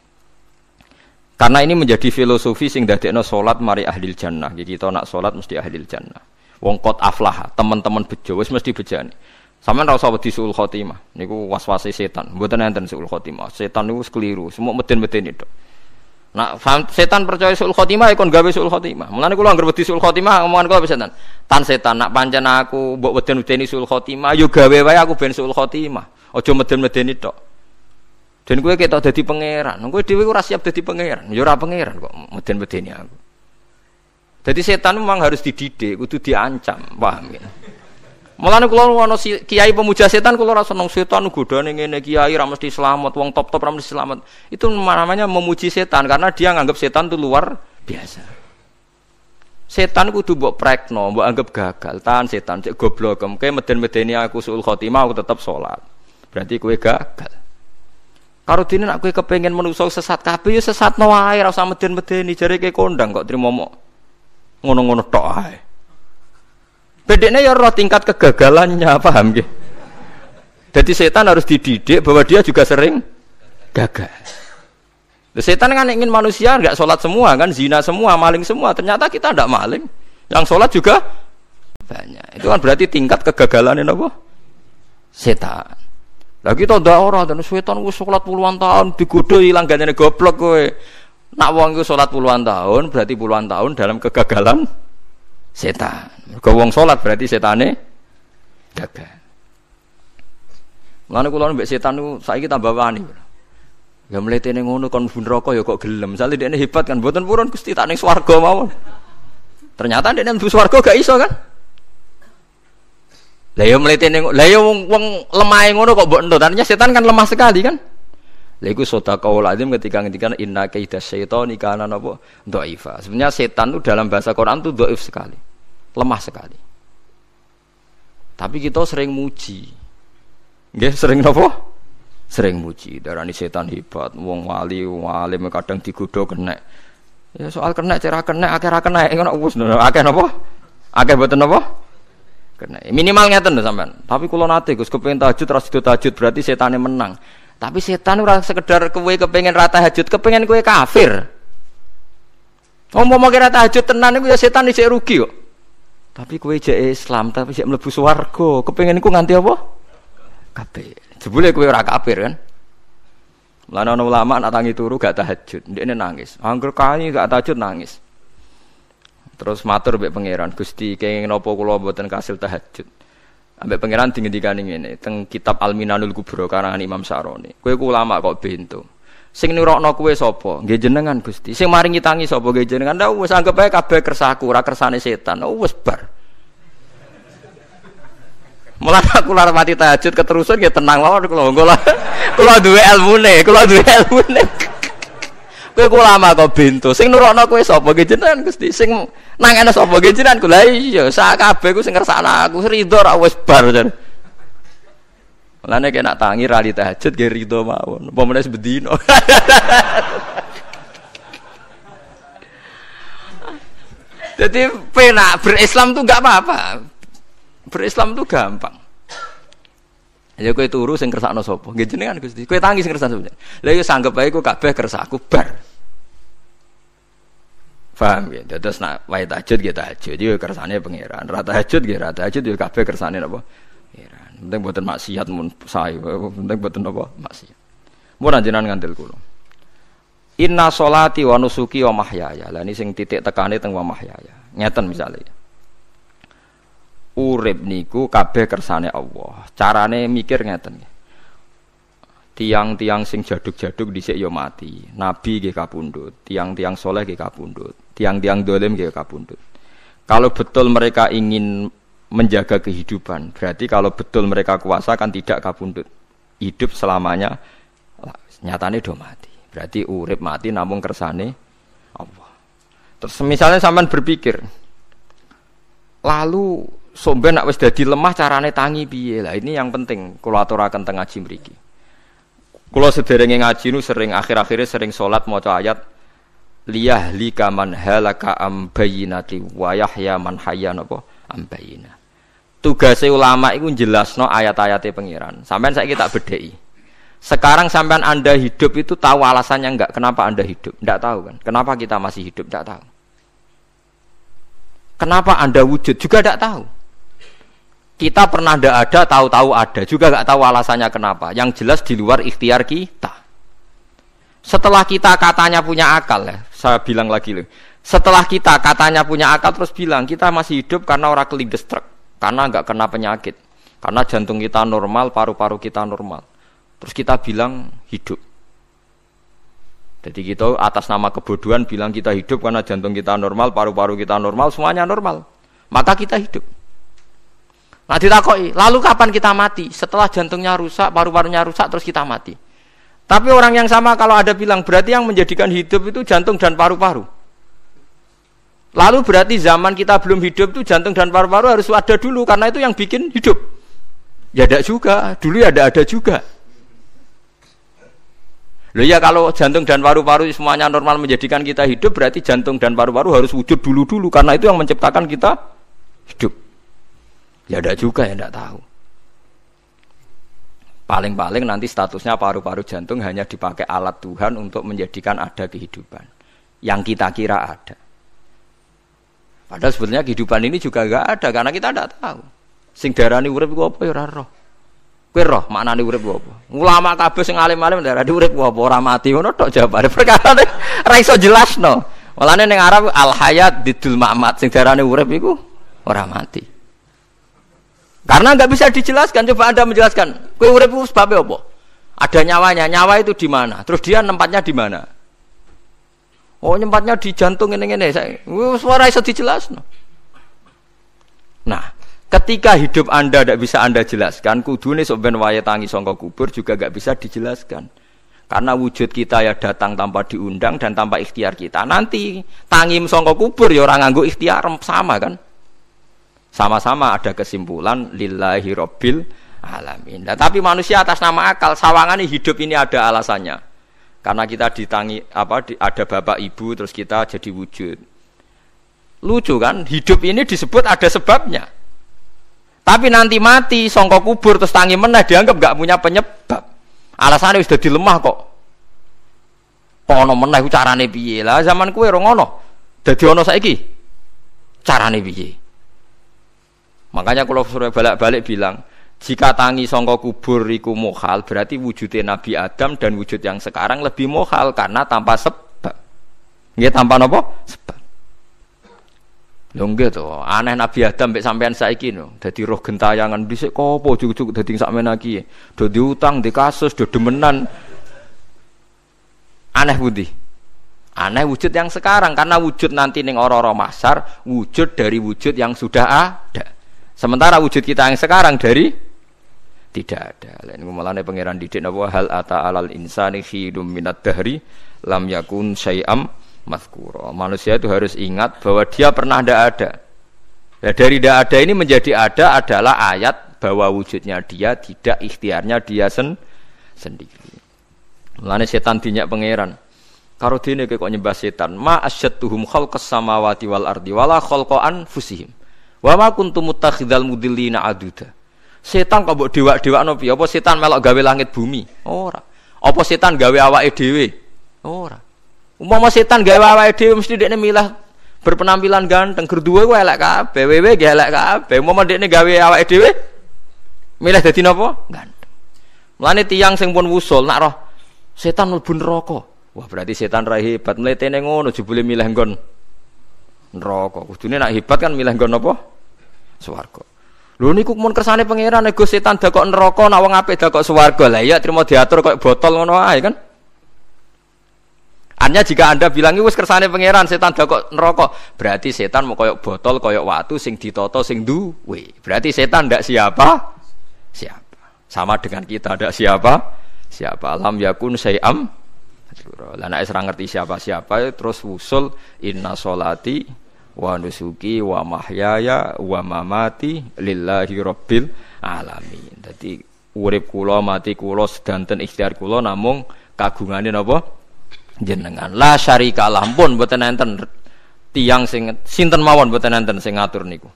Karena ini menjadi filosofi sing dadekno salat mari ahlil jannah. Jadi kita nak salat mesti ahlil jannah. Wong qad aflah, teman-teman bejo wis mesti bejane. Sampeyan ora usah wedi suul khotimah. Niku waswase setan. Mboten enten suul khotimah. Setan niku keliru, semua meden-meden itu. Nah, setan percaya suul khotimah ya kon gawe suul khotimah. Mulane kula anggere wedi suul khotimah omongan kula setan. Tan setan nak pancen aku mbok weden-wedeni suul khotimah, yo gawe wae aku ben suul khotimah. Aja meden-medeni tok. Dan kowe ketok dadi pangeran. Kowe dhewe ora siap dadi pangeran. Ya ora pangeran kok meden-medeni aku. Jadi setan memang harus dididik, kudu diancam, paham ya? Mulane kula ana kiai pemuja setan kula ora seneng setan godane ngene kiai ra mesti selamat, wong top-top ra mesti selamat. Itu namanya memuji setan karena dia nganggap setan itu luar biasa. Setan kudu mbok prekno, mbok anggap gagal, tahan setan cek goblok, kowe meden-medeni aku suul khotimah aku tetap salat. Berarti kowe gagal. Karo dene nek kowe kepengin menungso sesat kabeh ya sesatno wae, ora usah meden-medeni jare kowe kondang kok trimo mok. Ngono-ngono tok ae. Bedeknya ya roh tingkat kegagalannya, paham nggih? Jadi setan harus dididik bahwa dia juga sering gagal. Setan kan ingin manusia enggak sholat semua kan, zina semua, maling semua. Ternyata kita enggak maling. Yang sholat juga banyak. Itu kan berarti tingkat kegagalan apa? Setan. Lah kita ndak ora dan setan wis sholat puluhan tahun digodho ilang gandene goblok kowe. Nak wong iku salat puluhan tahun berarti puluhan tahun dalam kegagalan setan. Mergo wong salat berarti setane gagal. Mulane kula mbek setan niku saiki tambah wani. Ya mletene ngono kon mlebu neraka ya kok gelem. Misale dekne hebat kan mboten purun Gusti tak ning swarga mawon. Ternyata dekne mlebu swarga gak iso kan? Lah ya mletene lah ya wong lemahe ngono kok mbok entuk. Artinya setan kan lemah sekali kan? Lha iku sedekahul azim ketika ngendikan inna kaidas syaitani kana napa dhaifa. Sebenarnya setan itu dalam bahasa Quran itu dhaif sekali. Lemah sekali. Tapi kita sering muji. Nggih, sering napa? Sering muji. Darani setan hebat, wong wali, wong alim kadang digodho kena. Ya soal kena cara kena akeh ra kena ngono wis akeh napa? Akeh mboten napa? Kena. Minimal ngeten lho sampean. Tapi kula nate Gus kepengin tahajud ras tahajud berarti setane menang. Tapi setan ora sekedar kowe kepengin ra tahajud, kepengin kowe kafir. Umpama kira tahajud tenan iku ya setan isih rugi kok. Tapi kowe jek Islam, tapi jek mlebu swarga, kepengin iku nganti apa? Kafir. Jebule kowe ora kafir kan? Lan ana ulama nak tangi turu gak tahajud, ndekne nangis. Angger kae gak tahajud nangis. Terus matur mbek pangeran, Gusti kenging napa kula mboten kasil tahajud. Ambek pangeran dingendikane ngene teng kitab Al-Minanul Kubra karangan Imam Syaroni. Kowe ku ulama kok bento. Sing nurokno kowe sapa? Nggih jenengan Gusti. Sing maringi tangi sapa? Nggih jenengan. Lah wis anggap ae kabeh kersaku, ora kersane setan. Wis bar. Mulane aku lara mati tahajud keterusan nggih tenang mawon kula. Kula duwe ilmune, Kowe ku ulama kok bento. Sing nurokno kowe sapa? Nggih jenengan Gusti. Sing nangane sapa nggih jenengan kula iya sak kabeh ku sing ngersakno aku ridho ra wis bar jan. Mulane nek nak tangi ra li tahajud nggih ridho mawon. Apa meneh sebedino. Jadi penak berislam tuh enggak apa-apa. Berislam tuh gampang. Ya kowe turu sing kersakno sapa? Nggih jenengan Gusti. Kowe tangi sing kersakno sapa? Lah ya sanggep ae ku kabeh kersakku bar. Paham ya? Terus nak wae tahajud nggih tahajud yo kersane pangeran. Ra tahajud nggih ra tahajud yo kabeh kersane napa? Pangeran. Penting mboten maksiat mun sae. Penting mboten napa? Maksiat. Mun jenengan ngandel kula. Inna sholati wa nusuki wa mahyaya. Lah ini sing titik tekane teng wa mahyaya. Ngeten misale. Urip niku kabeh kersane Allah. Carane mikir ngeten. tiang-tiang sing jaduk-jaduk dhisik ya mati, nabi nggih kapundhut, tiang-tiang soleh nggih kapundhut, tiang-tiang dolim nggih kapundhut. Kalau betul mereka ingin menjaga kehidupan, berarti kalau betul mereka kuasa kan tidak kapundhut. Hidup selamanya nyatane do mati. Berarti urip mati namung kersane Allah. Terus misalnya sampean berpikir, lalu somben nek wis dadi lemah carane tangi piye? Lah ini yang penting kula aturaken teng ngaji mriki. Kula sederenge ngaji nu sering akhir-akhire sering salat maca ayat liyahlika man halaka am bayyinati wa yahya man hayya napa am bayyina. Tugase ulama iku jelasno ayat-ayate pengiran. Sampeyan saiki tak bedheki. Sekarang sampean Anda hidup itu tahu alasannya enggak? Kenapa Anda hidup? Enggak tahu kan? Kenapa kita masih hidup? Enggak tahu. Kenapa Anda wujud? Juga enggak tahu. Kita pernah enggak ada, tahu-tahu ada. Juga enggak tahu alasannya kenapa. Yang jelas di luar ikhtiar kita. Setelah kita katanya punya akal ya, saya bilang lagi loh. Setelah kita katanya punya akal terus bilang kita masih hidup karena orang kelindes truk. Karena enggak kena penyakit. Karena jantung kita normal, paru-paru kita normal. Terus kita bilang hidup. Jadi kita atas nama kebodohan bilang kita hidup karena jantung kita normal, paru-paru kita normal, semuanya normal. Maka kita hidup. Nah ditakoki, lalu kapan kita mati? Setelah jantungnya rusak, paru-parunya rusak, terus kita mati. Tapi orang yang sama kalau ada bilang, berarti yang menjadikan hidup itu jantung dan paru-paru. Lalu berarti zaman kita belum hidup itu jantung dan paru-paru harus ada dulu, karena itu yang bikin hidup. Ya ada juga, dulu ya ada juga. Loh ya kalau jantung dan paru-paru semuanya normal menjadikan kita hidup, berarti jantung dan paru-paru harus wujud dulu-dulu, karena itu yang menciptakan kita hidup. Ya ada juga ya tidak tahu. Paling-paling nanti statusnya paru-paru jantung hanya dipakai alat Tuhan untuk menjadikan ada kehidupan yang kita kira ada. Padahal sebetulnya kehidupan ini juga enggak ada karena kita tidak tahu. Sing darani urip iku apa ya ora roh. Kowe roh maknane urip apa? Ulama kabeh sing alim-alim darani urip apa ora mati ngono tok jawabane. Perkarane ora iso jelasno. Mulane ning Arab al hayat didul mamat sing darani urip iku ora mati. Karena enggak bisa dijelaskan, coba Anda menjelaskan. Kowe urip iku sebab apa? Ada nyawanya. Nyawa itu di mana? Terus dia nempatnya di mana? Oh, nyempatnya di jantung ngene-ngene. Suara iso dijelasno. Nah, ketika hidup Anda tidak bisa Anda jelaskan, kudune sok ben wayahe tangi saka kubur juga enggak bisa dijelaskan. Karena wujud kita ya datang tanpa diundang dan tanpa ikhtiar kita. Nanti tangi saka kubur ya ora nganggo ikhtiar sama kan? Sama-sama ada kesimpulan lillahi rabbil alamin. Nah, tapi manusia atas nama akal sawangane hidup ini ada alasannya. Karena kita ditangi ada bapak ibu terus kita jadi wujud. Lucu kan? Hidup ini disebut ada sebabnya. Tapi nanti mati sangka kubur terus tangi meneh dianggap enggak punya penyebab. Alasannya wis dadi lemah kok. Kok ono meneh carane piye? Lah zaman kuwe ora ngono. Dadi ono saiki. Carane piye? Makanya kalau suruh balik-balik bilang, jika tangi sangka kubur iku mukhal, berarti wujudnya Nabi Adam dan wujud yang sekarang lebih mukhal karena tanpa sebab. Nggih tanpa napa? Sebab. Lho nggih to, aneh Nabi Adam mek sampean saiki no. Dadi roh gentayangan dhisik kok apa ujug-ujug dadi sakmene iki. Do diutang, di kasus, do demenan. Aneh pundi? Aneh wujud yang sekarang karena wujud nanti ning ora-ora mahsyar wujud dari wujud yang sudah ada. Sementara wujud kita yang sekarang dari tidak ada. Lain mulane pangeran didik napa hal ata alal insani khidum minad dahri lam yakun syai'am mazkura. Manusia itu harus ingat bahwa dia pernah tidak ada. Nah, dari tidak ada ini menjadi ada adalah ayat bahwa wujudnya dia tidak ikhtiarnya dia sendiri. Mulane setan dinyak pangeran. Karo dene kok nyembah setan, ma asyattuhum khalqas samawati wal ardi wala khalqa anfusihim. Wa ma kuntum muttakhidhal mudillina aduda. Setan kok mbok dewak-dewakno piye? Apa setan melok gawe langit bumi? Ora. Apa setan gawe awake dhewe? Ora. Umpama setan gawe awake dhewe mesti dekne milah berpenampilan ganteng, gerduwe ku elek kabeh, wewe ge elek kabeh. Umpama dekne gawe awake dhewe milih dadi napa? Ganteng. Mulane tiyang sing pun wusul nak roh setan mlebu neraka. Wah, berarti setan ra hebat, mletene ngono jebule milih nggon neraka. Kudune nak hebat kan milih nggon apa? Swarga. Lho niku mun kersane pangeran nego setan dakok neraka nek wong apik dakok swarga. Lah iya trimo diatur koyo botol ngono ae kan. Hanya jika Anda bilang wis kersane pangeran setan dakok neraka, berarti setan mau koyo botol koyo watu sing ditata sing duwe. Berarti setan ndak siapa? Siapa. Sama dengan kita ndak siapa? Siapa lam yakun sayam. Lah nek ora ngerti siapa-siapa terus wusul inna sholati wa nusuki wa mahyaya wa mamati lillahi rabbil alamin. Dadi urip kula mati kula sedanten ikhtiar kula namung kagungane napa jenengan. La syarika lah pun mboten enten tiyang sing sinten mawon mboten enten sing ngatur niku.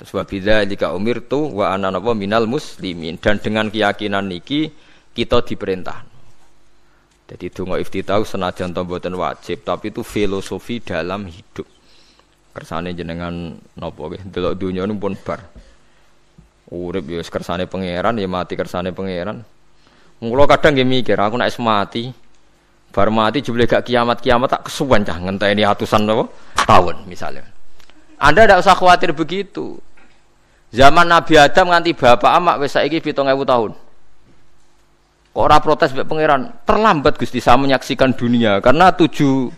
Terus wa bidzalika umirtu wa ana napa minal muslimin, dan dengan keyakinan niki kita diperintah. Jadi donga iftitah senajan to mboten wajib tapi itu filosofi dalam hidup. Kersane jenengan napa nggih delok donya niku pun bar. Urip ya kersane pangeran ya mati kersane pangeran. Mula kadang nggih mikir aku nek mati bar mati jebule gak kiamat-kiamat tak kesuwen cah ngenteni atusan napa tahun misalnya. Anda ndak usah khawatir begitu. Zaman Nabi Adam nganti bapak amak wis saiki 7.000 tahun. Kok ora protes mbek pangeran? Terlambat Gusti saya menyaksikan dunia karena 7.000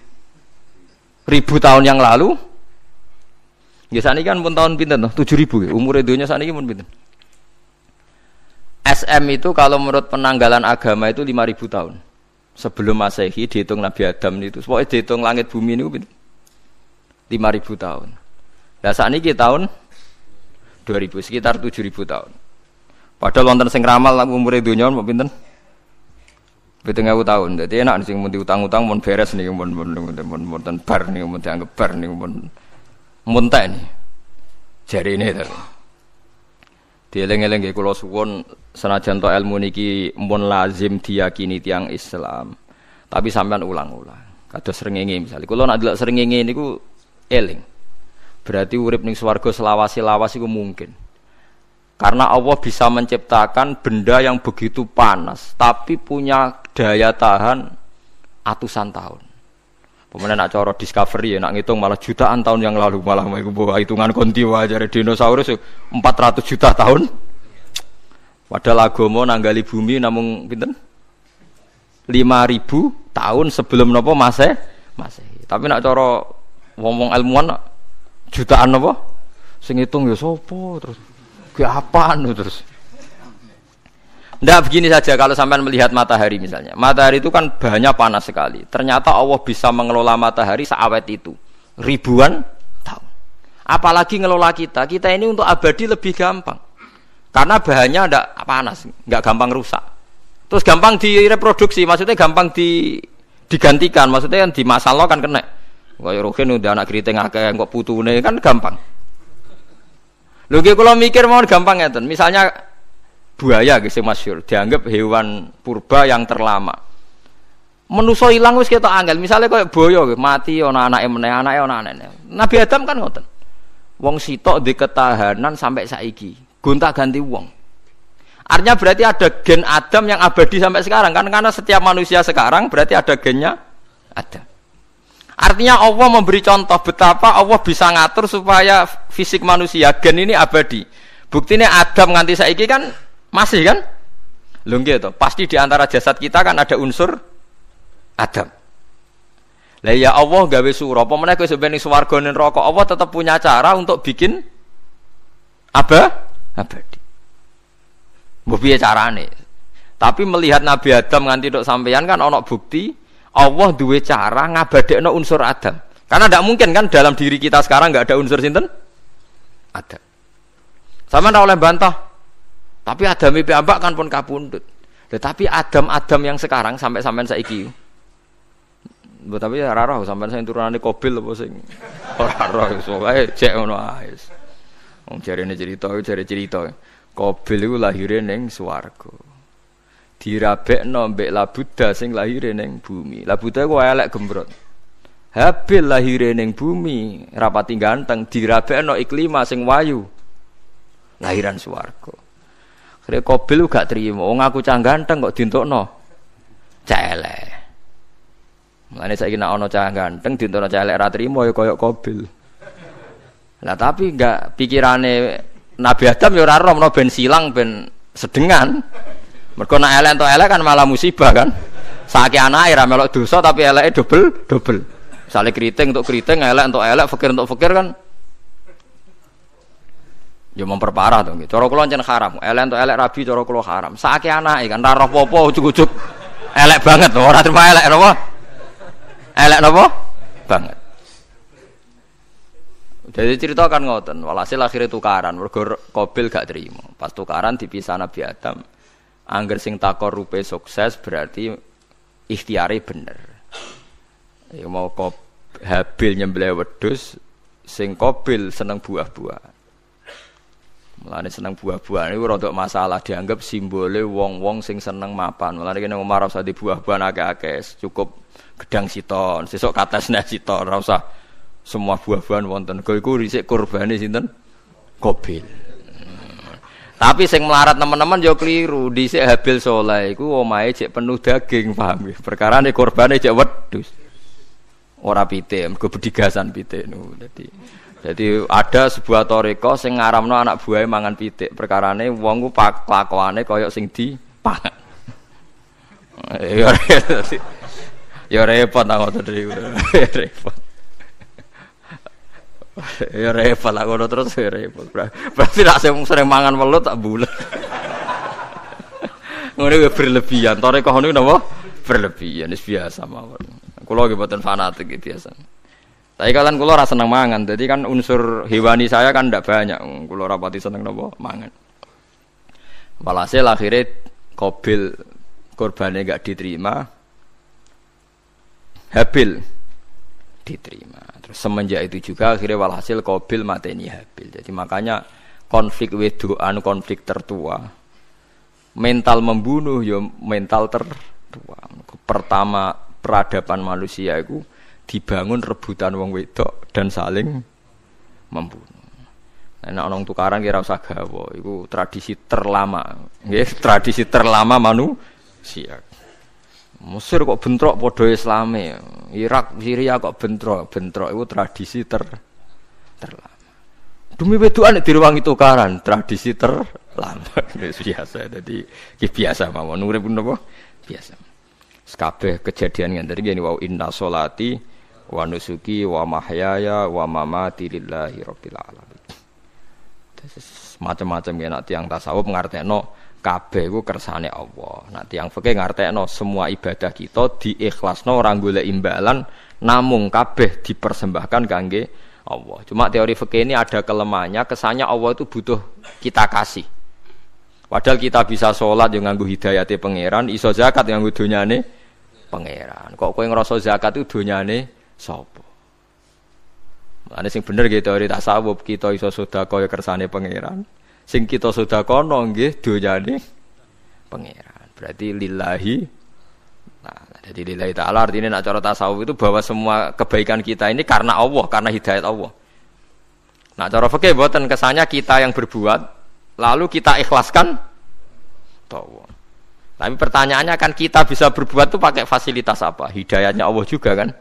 tahun yang lalu. Ya saniki kan pun tahun pinten toh? 7.000 umur dunia saniki pun pinten? SM itu kalau menurut penanggalan agama itu 5.000 tahun. Sebelum Masehi dihitung Nabi Adam itu. Pokoknya dihitung langit bumi niku pinten? 5.000 tahun. Lah saniki tahun 2000 sekitar 7.000 tahun. Padahal wonten sing ramal umur dunia mau pinten? 7.000 tahun. Jadi enak sing mun diutang-utang mun beres niku mun bar niku mun dianggap bar niku mun muntah ini, jari ini tapi. Dieling-eling nggih kula suwun senajan to ilmu niki mun lazim diyakini tiyang Islam. Tapi sampean ulang-ulang. Kados srengenge misalnya. Kula nek delok srengenge niku eling. Berarti urip ning swarga selawase-lawas iku mungkin. Karena Allah bisa menciptakan benda yang begitu panas tapi punya daya tahan atusan tahun. Pemenang nak cara discovery ya nak ngitung malah jutaan tahun yang lalu malah bawa hitungan konti wajar dinosaurus 400 juta tahun. Padahal agama nanggali bumi namung pinten? 5.000 tahun sebelum napa Masehi. Tapi nak cara ngomong ilmuwan jutaan napa? Sing ngitung ya sapa terus ki apaan terus. Ndak begini saja kalau sampai melihat matahari misalnya. Matahari itu kan bahannya panas sekali. Ternyata Allah bisa mengelola matahari seawet itu. Ribuan tahun. Apalagi ngelola kita. Kita ini untuk abadi lebih gampang. Karena bahannya ndak panas, nggak gampang rusak. Terus gampang direproduksi, maksudnya gampang digantikan. Maksudnya kan di masa lalu kan kena. Kaya Rohin udah anak keriting akeh kok putune kan gampang. Lho nggih kula mikir mawon gampang ngeten. Misalnya buaya guys yang masyhur dianggap hewan purba yang terlama. Menuso ilang wis ketok angel. Misalnya koyo boyo mati ana anake meneh, anake ana anake. Nabi Adam kan ngoten. Wong sitok di ketahanan sampai saiki. Gonta-ganti wong. Artinya berarti ada gen Adam yang abadi sampai sekarang kan, karena setiap manusia sekarang berarti ada gennya Adam. Artinya Allah memberi contoh betapa Allah bisa ngatur supaya fisik manusia gen ini abadi. Buktinya Adam nganti saiki kan masih kan? Lho nggih to, pasti di antara jasad kita kan ada unsur Adam. Lah ya Allah gawe sura, apa meneh kowe sampeyan ning swarga ning neraka, Allah tetap punya cara untuk bikin abadi. Mbok piye carane? Tapi melihat Nabi Adam nganti tok sampeyan kan ana bukti Allah duwe cara ngabadekno unsur Adam. Karena tidak mungkin kan dalam diri kita sekarang enggak ada unsur sinten? Adam. Sama ndak oleh bantah. Tapi Adam piyambak kan pun kapundhut. Tetapi Adam yang sekarang sampai sampean saiki. Mbok tapi ora roh sampean sing turunane Qabil apa sing ora roh soalé cek ngono ae. Wong jarene cerita. Qabil iku lahire ning swarga. Dirabekno mbek Labuda sing lahire ning bumi. Labuda ku elek gembrot. Habil lahire ning bumi, rapati ganteng, dirabekno Iklima sing wayu. Lahiran swarga. Akhire Qabil gak trimo, wong aku cah ganteng kok dientukno cah elek. Mulane saiki nek ana cah ganteng dientukno cah elek ra trimo ya kaya Qabil. Lah tapi enggak pikirane Nabi Adam ya ora roh ben silang ben sedengan. Mergo nek elek entuk elek kan malah musibah kan. Saiki anake ra melok dosa tapi eleke dobel. Misale keriting untuk keriting, elek untuk elek, fakir untuk fakir kan ya memperparah to nggih. Cara kula pancen haram. Elek untuk elek rabi cara kula haram. Saiki anake kan ra roh apa-apa ujug-ujug elek banget lho, ora terima elek napa? Elek napa? Banget. Jadi cerita kan ngoten, walhasil akhirnya tukaran, mergo Qabil gak terima. Pas tukaran dipisah Nabi Adam. Angger sing takorupe sukses berarti ikhtiare bener. Ya mau Habil nyembelih wedhus, sing Qabil seneng buah-buahan. Mulane seneng buah-buahan iku rada masalah dianggap simbole wong-wong sing seneng mapan. Mulane kene Umar ora usah di buah-buahan akeh-akeh, cukup gedang siton, sesuk katesne siton, ora usah semua buah-buahan wonten. Iku risik kurbane sinten? Qabil. Tapi sing melarat teman-teman yo keliru. Dhisik Habil saleh iku omahe cek penuh daging, paham ya? Perkarane kurbane cek wedhus. Ora pitik, mergo bedigasan pitik niku. Jadi ada sebuah toriko sing ngaramno anak buahe mangan pitik. Perkarane wong ku kelakuane kaya sing dipangan. Ya repot nang ngoten iki. Repot. Ya repot lah ngono terus ya repot. Berarti nek sering mangan welut tak bulet. Ngono ya berlebihan. Toriko niku napa? Berlebihan wis biasa mawon. Kula nggih mboten fanatik iki biasa. Tapi kalian kula ora seneng mangan. Jadi kan unsur hewani saya kan ndak banyak. Kula rapati seneng napa mangan. Walhasil akhirnya Qabil korbannya enggak diterima. Habil diterima. Terus semenjak itu juga akhirnya walhasil Qabil mateni Habil. Jadi makanya konflik wedoan, konflik tertua. Mental membunuh ya mental tertua. Pertama peradaban manusia itu dibangun rebutan wong wedok dan saling membunuh. Nek ana tukaran kira usah gawa, iku tradisi terlama. Nggih, tradisi terlama manusia. Mesir kok bentrok padha Islame. Irak, Syria kok bentrok iku tradisi terlama. Demi wedokan direwangi tukaran, tradisi terlama. Biasa. Dadi iki biasa mawon urip napa? Biasa. Kabeh kejadian ngene iki wau inna sholati wa nusuki wa mahyaya wa mamati lillahi rabbil alamin. Macam-macam ya nek tiyang tasawuf ngartekno kabeh iku kersane Allah. Nek tiyang fikih ngartekno semua ibadah kita diikhlasno ora golek imbalan namung kabeh dipersembahkan kangge Allah. Cuma teori fikih ini ada kelemahannya, kesannya Allah itu butuh kita kasih. Padahal kita bisa sholat yang nganggo hidayate pangeran, iso zakat yang nganggo donyane pangeran. Kok kowe ngrasa zakat itu donyane sapa? Mane sing bener nggih teori tasawuf, kita iso sedekah ya kersane pangeran. Sing kita sedekahno nggih donyane pangeran. Berarti lillahi. Nah, jadi lillahi ta'ala artinya nak cara tasawuf itu bahwa semua kebaikan kita ini karena Allah, karena hidayat Allah. Nah, cara fikih mboten kesannya kita yang berbuat lalu kita ikhlaskan Allah. Tapi pertanyaannya kan kita bisa berbuat itu pakai fasilitas apa? Hidayahnya Allah juga kan.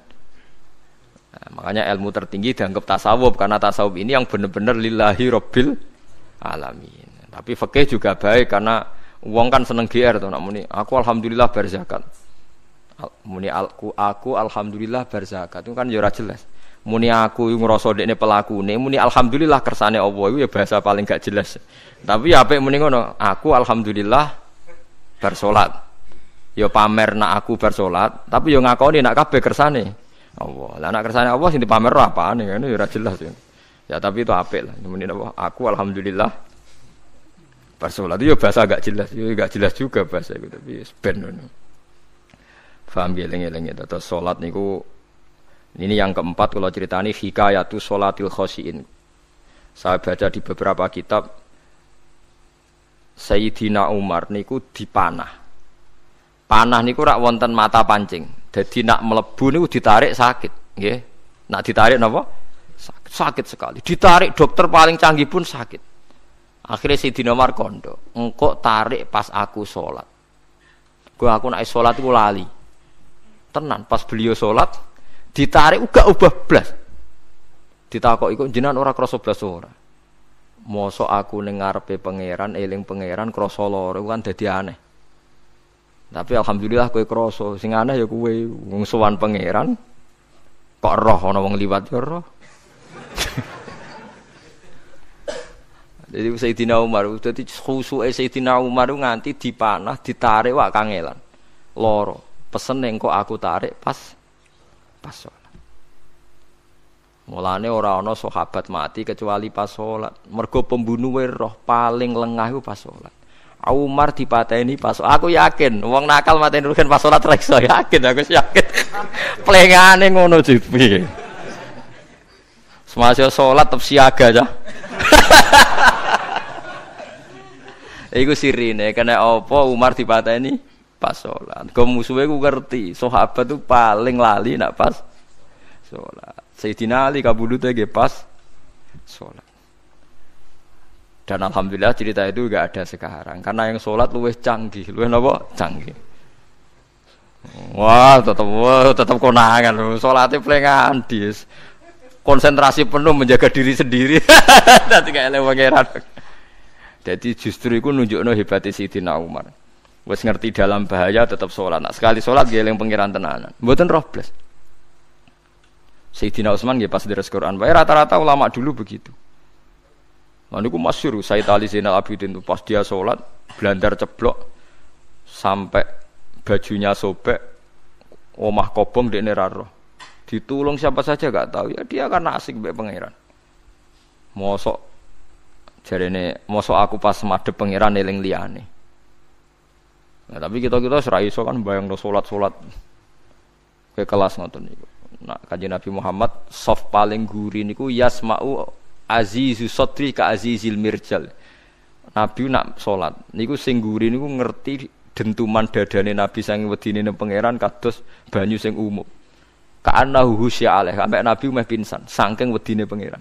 Nah, makanya ilmu tertinggi dianggap tasawuf karena tasawuf ini yang benar-benar lillahi rabbil alamin. Tapi fikih juga baik karena wong kan seneng GR to nak muni aku alhamdulillah berzakat. Muni aku alhamdulillah berzakat itu kan ya ora jelas. Muni aku ngrasa dekne pelakune, muni alhamdulillah kersane Allah iku ya bahasa paling gak jelas. Tapi ya apik muni ngono, aku alhamdulillah bersolat. Ya pamer nak aku bersolat, tapi ya ngakoni nak kabeh kersane Allah. Lah nak kersane Allah sing dipamer apane ngene ya ora jelas ya. Ya tapi itu apik lah. Muni apa? Aku alhamdulillah bersolat itu ya bahasa gak jelas, ya gak jelas juga bahasa itu tapi ben ngono. Paham geleng-geleng ya terus salat niku. Ini yang keempat kalau ceritani hikayatu sholatil khosyiin. Saya baca di beberapa kitab Sayyidina Umar niku dipanah. Panah niku rak wonten mata pancing. Jadi nak mlebu niku ditarik sakit, nggih. Nak ditarik napa? Sakit sekali. Ditarik dokter paling canggih pun sakit. Akhirnya Sayyidina Umar kondo, engkau tarik pas aku sholat. Aku nak sholat iku lali. Tenan pas beliau sholat ditarik uga ubah blas. Ditakok iku jenengan ora krasa blas ora. Mosok aku ning ngarepe pangeran, eling pangeran krasa lara kan dadi aneh. Tapi alhamdulillah kowe krasa, sing aneh ya kowe wong sowan pangeran kok roh ana wong liwat ya roh. Jadi Sayyidina Umar, dadi khusuke Sayyidina Umar nganti dipanah, ditarik wak kangelan. Loro, pesen ning kok aku tarik pas salat. Mulane ora ana sahabat mati kecuali pas salat. Mergo pembunuhe roh paling lengah iku pas salat. Umar dipateni pas aku yakin wong nakal mateni rugen pas salat ra iso yakin aku yakin. Plengane ngono piye. Semasa salat tetep siaga aja. Iku sirine kena apa Umar dipateni pas salat. Kok musuhe ku ngerti, sahabat tuh paling lali nak pas salat. Sayyidina Ali kabudute nggih pas salat. Dan alhamdulillah cerita itu enggak ada sekarang karena yang salat luwih canggih, luwih napa? Canggih. Wah, tetap konangan lho. Salate plengan dis. Konsentrasi penuh menjaga diri sendiri. Dadi gak eleh pangeran. Jadi justru itu nunjukno hebatnya Sayyidina Umar. Wes ngerti dalam bahaya tetap sholat. Nah, sekali sholat dia eling pangeran tenanan. Mboten roh blas. Sayyidina Utsman nggih pas deres Quran. Bae rata-rata ulama dulu begitu. Lah niku masyhur Sayyid Ali Zainal Abidin itu pas dia sholat blandar ceblok sampai bajunya sobek, omah kobong dekne ra roh. Ditulung siapa saja enggak tahu. Ya dia karena asik mbek pangeran. Mosok jarene mosok aku pas madhep pangeran eling liyane. Nah, tapi kita ora iso kan bayangno salat-salat ke kelas ngoten niku. Nah, Kanjeng Nabi Muhammad soft paling guri niku yasma'u azizu sadri ka azizil mirjal. Nabi nak salat niku sing guri niku ngerti dentuman dadane Nabi saking wedine ning pangeran kados banyu sing umum. Ka'annahu husya alaih sampai Nabi meh pingsan saking wedine pangeran.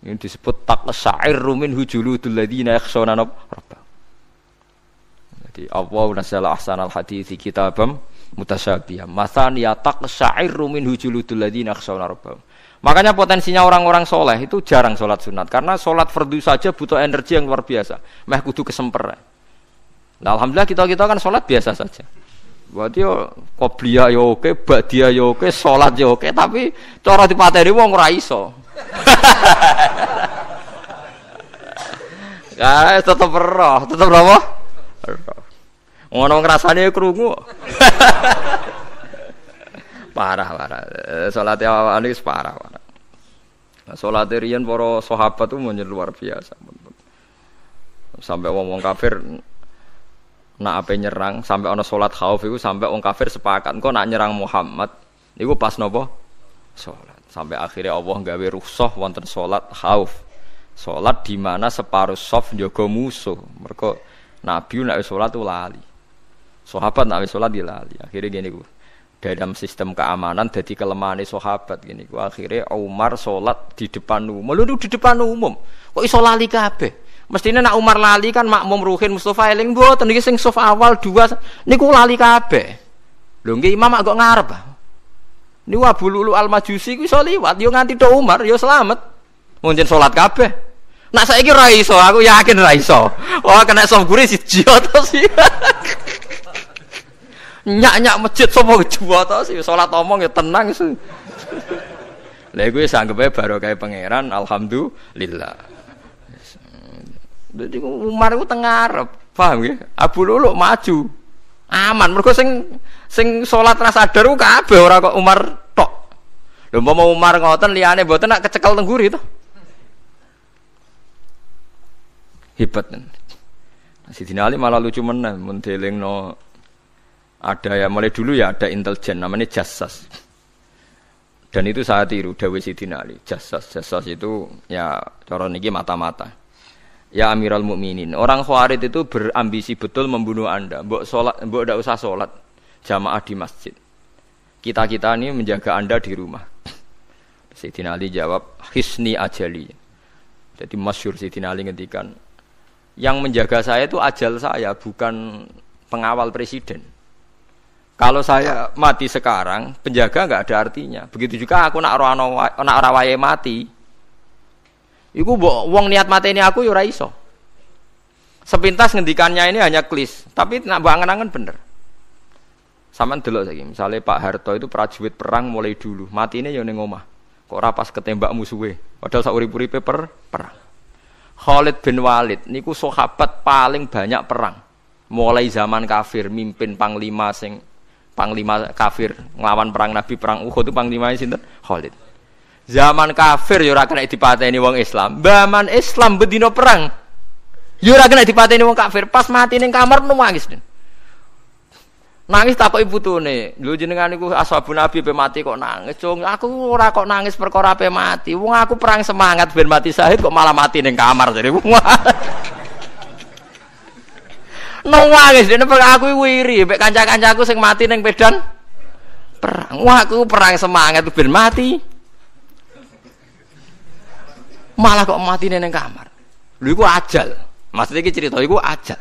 Ini disebut taqsa'irru minhu juludul ladzina yakhshawna rabbahum. Jadi Allah nazzala ahsanal hadithi kitabam mutasyabihan. Matsan ya taqsa'irru minhu juludul ladzina yakhshawna rabbahum. Makanya potensinya orang-orang soleh itu jarang sholat sunat karena sholat fardu saja butuh energi yang luar biasa. Meh kudu kesemper. Nah, alhamdulillah kita kan sholat biasa saja. Berarti yo qobliyah yo oke, ba'diyah yo oke, sholat yo oke, tapi cara dipateni wong ora iso. Ya, tetep roh, tetep apa? Ngono ngrasane krungu. Parah. Salat awake wis parah. Salat riyen para sahabat itu luar biasa. Sampai wong kafir nak ape nyerang, sampai ana salat khauf iku sampai wong kafir sepakat engko nak nyerang Muhammad niku pas napa? Salat. Sampai akhirnya Allah gawe rukhsah wonten salat khauf. Salat di mana separuh saf njaga musuh. Mergo Nabi nek salat tu lali. Sahabat nek salat dia lali. Akhirnya gini ku. Dalam sistem keamanan dadi kelemahane sahabat gini ku. Akhirnya Umar salat di depan umum. Lho di depan umum. Kok iso lali kabeh? Mestine nak Umar lali kan makmum Ruhin Mustofa eling mboten iki sing saf awal dua niku lali kabeh. Lho nggih imam kok ngarep. Niku Abu Lulu Al-Majusi ku iso liwat yo nganti tok Umar yo selamat. Munjen salat kabeh. Nak saiki ra iso, aku yakin ra iso. Wah kena saf guri siji to sih. Nyak-nyak masjid sapa juwa to sih salat omong ya tenang. Lha iku wis anggepe barokah pangeran alhamdulillah. Jadi Umar itu tengah arep, paham ya? Abu Lulu maju, aman. Mereka sing sholat rasa sadar ku kabeh ora kok Umar tok. Lho mau Umar ngoten liyane mboten nak kecekel tengguri to. Hebat. Sidina Ali malah lucu meneh mun delingno ada ya mulai dulu ya ada intelijen namanya Jassas. Dan itu saya tiru dawuh Sidina Ali. Jassas itu ya cara niki mata-mata. Ya Amirul Mukminin, orang Khawarij itu berambisi betul membunuh Anda. Mbok ndak usah salat jamaah di masjid. Kita ini menjaga Anda di rumah. Sayyidina Ali jawab, "Hisni ajali." Jadi masyhur Sayyidina Ali ngendikan, yang menjaga saya itu ajal saya, bukan pengawal presiden. Kalau saya mati sekarang, penjaga enggak ada artinya. Begitu juga aku nak ora wayahe mati. Iku mbok wong niat mateni aku ya ora iso. Sepintas ngendikannya ini hanya klis, tapi nak mbok angen-angen bener. Sampeyan delok saiki, misale Pak Harto itu prajurit perang mulai dulu, matine ya ning omah. Kok ora pas ketembak musuhe, padahal sak urip-uripe perang. Khalid bin Walid niku sahabat paling banyak perang. Mulai zaman kafir mimpin panglima kafir nglawan perang Nabi perang Uhud itu panglimane sinten? Khalid. Zaman kafir ya ora kena dipateni wong Islam. Zaman Islam bedino perang. Ya ora kena dipateni wong kafir. Pas mati ning kamar nangis. Nangis takoki putune. Lho jenengan niku ashabun Nabi pe mati kok nangis. Cung, aku ora kok nangis perkara pe mati. Wong aku perang semangat ben mati syahid kok malah mati ning kamar jare. Nangis dene aku wiri mek kanca-kancaku sing mati ning medan perang. Wah aku perang semangat ben mati. Malah kok mati neng kamar. Lho iku ajal. Maksudnya iki cerita iku ajal.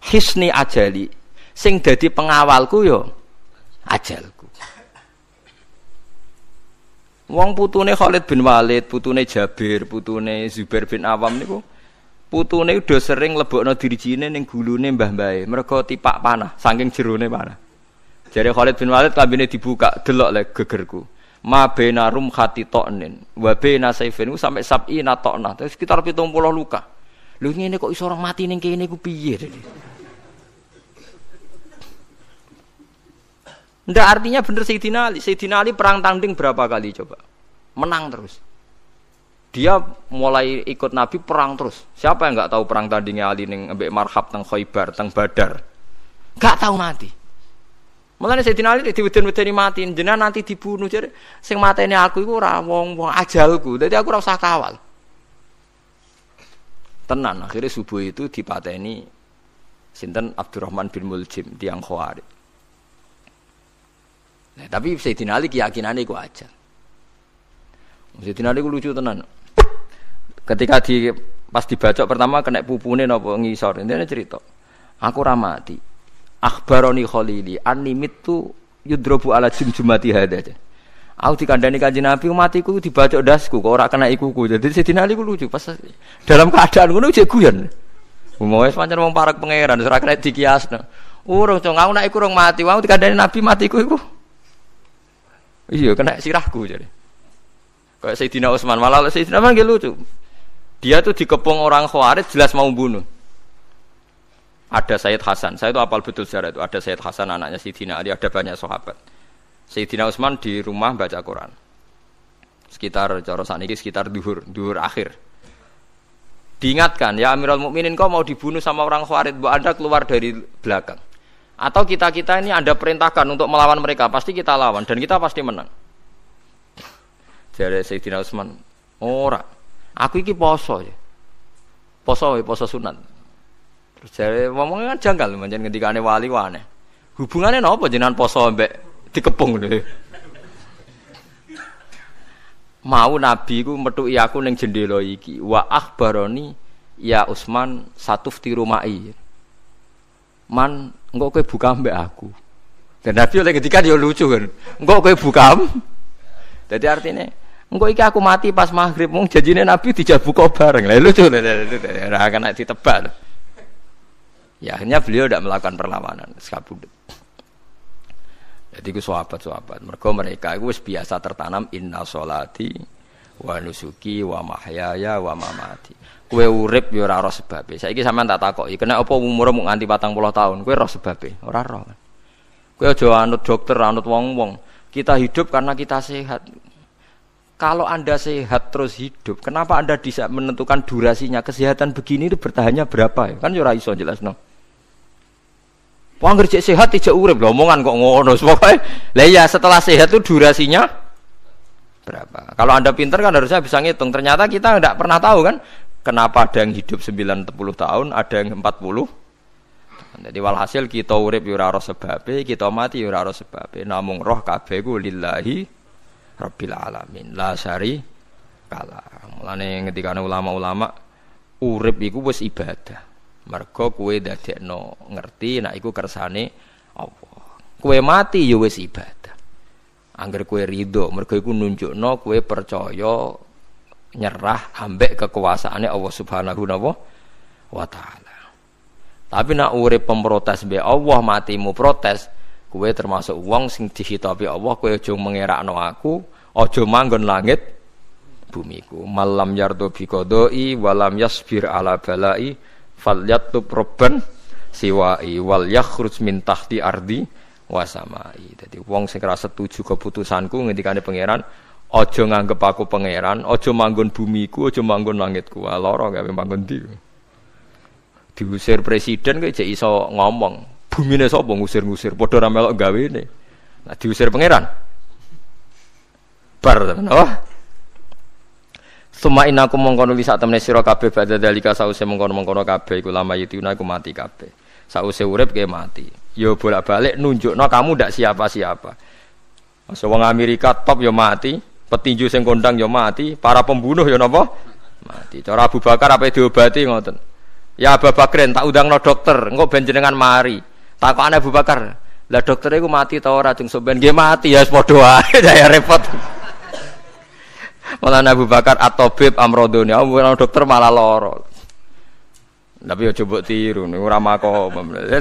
Hisni ajali. Sing dadi pengawalku yo ajalku. Wong putune Khalid bin Walid, putune Jabir, putune Zubair bin Awam niku putune udah sering lebokno dirijine ning gulune mbah-mbahe. Mergo tipak panah, saking jerone panah. Jare Khalid bin Walid klambine dibuka, delok le gegerku. Ma baina rumkhati to'nin wa baina saifin sampai sab'ina to'nah sekitar 70 luka. Lho ngene kok iso orang mati ning kene iku piye? Ndak artinya bener Sayyidina Ali. Sayyidina Ali perang tanding berapa kali coba? Menang terus. Dia mulai ikut Nabi perang terus. Siapa yang enggak tahu perang tandingnya Ali ning ambek Marhab teng Khaibar, teng Badar? Enggak tahu mati. Mulane Sayyidina Ali diweden-wedeni mati, jenengan nanti dibunuh jare sing mateni aku iku ora wong ajalku. Dadi aku ora usah kawal. Tenan akhirnya subuh itu dipateni sinten Abdurrahman bin Muljim tiyang Khawarij. Nah, tapi Sayyidina Ali keyakinane iku ajal. Sayyidina Ali ku lucu tenan. Ketika pas dibacok pertama kena pupune napa ngisor. Intine cerita. Aku ora mati. Akhbaroni Khalili annimitu yudrobu ala jumjumati hada. Aku dikandani Kanjeng Nabi matiku dibacok dasku kok ora kena ikuku. Jadi Sayyidina Ali ku lucu pas dalam keadaan ngono jek guyon. Wis pancen wong parek pangeran ora kena dikiasno. Urung cung aku nek iku urung mati, wong dikandani Nabi matiku iku. Iya kena sirahku jadi. Kayak Sayyidina Utsman malah Sayyidina Utsman lucu. Dia tuh dikepung orang Khawarij jelas mau bunuh. Ada Sayyid Hasan, saya itu apal betul sejarah itu. Ada Sayyid Hasan anaknya Sayyidina Ali, ada banyak sahabat. Sayyidina Utsman di rumah baca Quran. Sekitar cara sakniki sekitar duhur akhir. Diingatkan, ya Amirul Mukminin kau mau dibunuh sama orang Khawarij, mbok Anda keluar dari belakang. Atau kita ini Anda perintahkan untuk melawan mereka, pasti kita lawan dan kita pasti menang. Jadi Sayyidina Utsman, ora. Aku iki poso ya. Poso sunat. Terus jare ngomongnya kan janggal pancen ngendikane wali wane. Hubungane napa jenengan poso mbek dikepung lho. Mau Nabi ku metuki aku ning jendela iki. Wa akhbaroni ya Utsman satufti rumai. Man, engko kowe buka mbek aku. Dan Nabi oleh ketika dia lucu kan. Engko kowe buka. Jadi artinya engko iki aku mati pas maghrib mung janjine Nabi dijak buka bareng. Lah lucu ora kena ditebak. Ya akhirnya beliau tidak melakukan perlawanan, sekabudut. Jadi itu sahabat-sahabat. Mereka itu biasa tertanam inna sholati wa nusuki wa mahyaya wa mamati. Kue urip ya ora roh sebabe. Saiki sampean tak takoki, kena apa umurmu nganti 40 tahun? Kue roh sebabe? Ora roh. Kue aja anut dokter, anut wong-wong. Kita hidup karena kita sehat. Kalau Anda sehat terus hidup, kenapa Anda bisa menentukan durasinya? Kesehatan begini itu bertahannya berapa? Kan ya ora iso jelasno. Wong ngerjek sehat tidak urip lho, omongan kok ngono. Pokoke lah ya setelah sehat itu durasinya berapa? Kalau Anda pintar kan harusnya bisa ngitung. Ternyata kita tidak pernah tahu kan kenapa ada yang hidup 90 tahun, ada yang 40. Jadi walhasil kita urip ya ora sebabe, kita mati ya ora sebabe. Namung roh kabeh ku lillahi rabbil alamin. La syari kala. Mulane ngendikane ulama-ulama urip iku wis ibadah. Mergo kowe dadekno ngerti nek iku kersane Allah. Kowe mati ya wis ibadah. Angger kowe ridho, mergo iku nunjukno kowe percaya nyerah ambek kekuasaane Allah Subhanahu wa taala. Tapi nak urip pemprotes be Allah matimu protes, kowe termasuk wong sing dihitopi Allah, kowe aja mengerakno aku, aja manggon langit bumiku. Malam yardo bi qodoi walam yasbir ala balai falyatub robban siwai wal yakhruj min tahti ardi wasamai. Dadi wong sing ora setuju keputusanku ngendikane pangeran, aja nganggep aku pangeran, aja manggon bumiku, aja manggon langitku. Lara gawe manggon ndi. Diusir presiden kok jek iso ngomong. Bumine sapa ngusir-ngusir, padha ra melok gawene. Nah diusir pangeran. Bar tenan. Oh. Suma inakum mongkono li sak temene sira kabeh badha dalika sause mongkono-mongkono kabeh iku lama yituna iku mati kabeh. Sause urip ke mati. Ya bolak-balik nunjukno kamu ndak siapa-siapa. Masa wong Amerika top ya mati, petinju sing kondang ya mati, para pembunuh ya napa? Mati. Cara Abu Bakar apa diobati ngoten. Ya Abu Bakrin tak undangno dokter, engko ben jenengan mari. Takokane Abu Bakar, lah dokter iku mati ta ora jeng sampean nggih mati ya padha wae saya repot. Malah Abu Bakar at-tabib amrodone, dokter malah lara. Tapi aja mbok tiru, ora makom.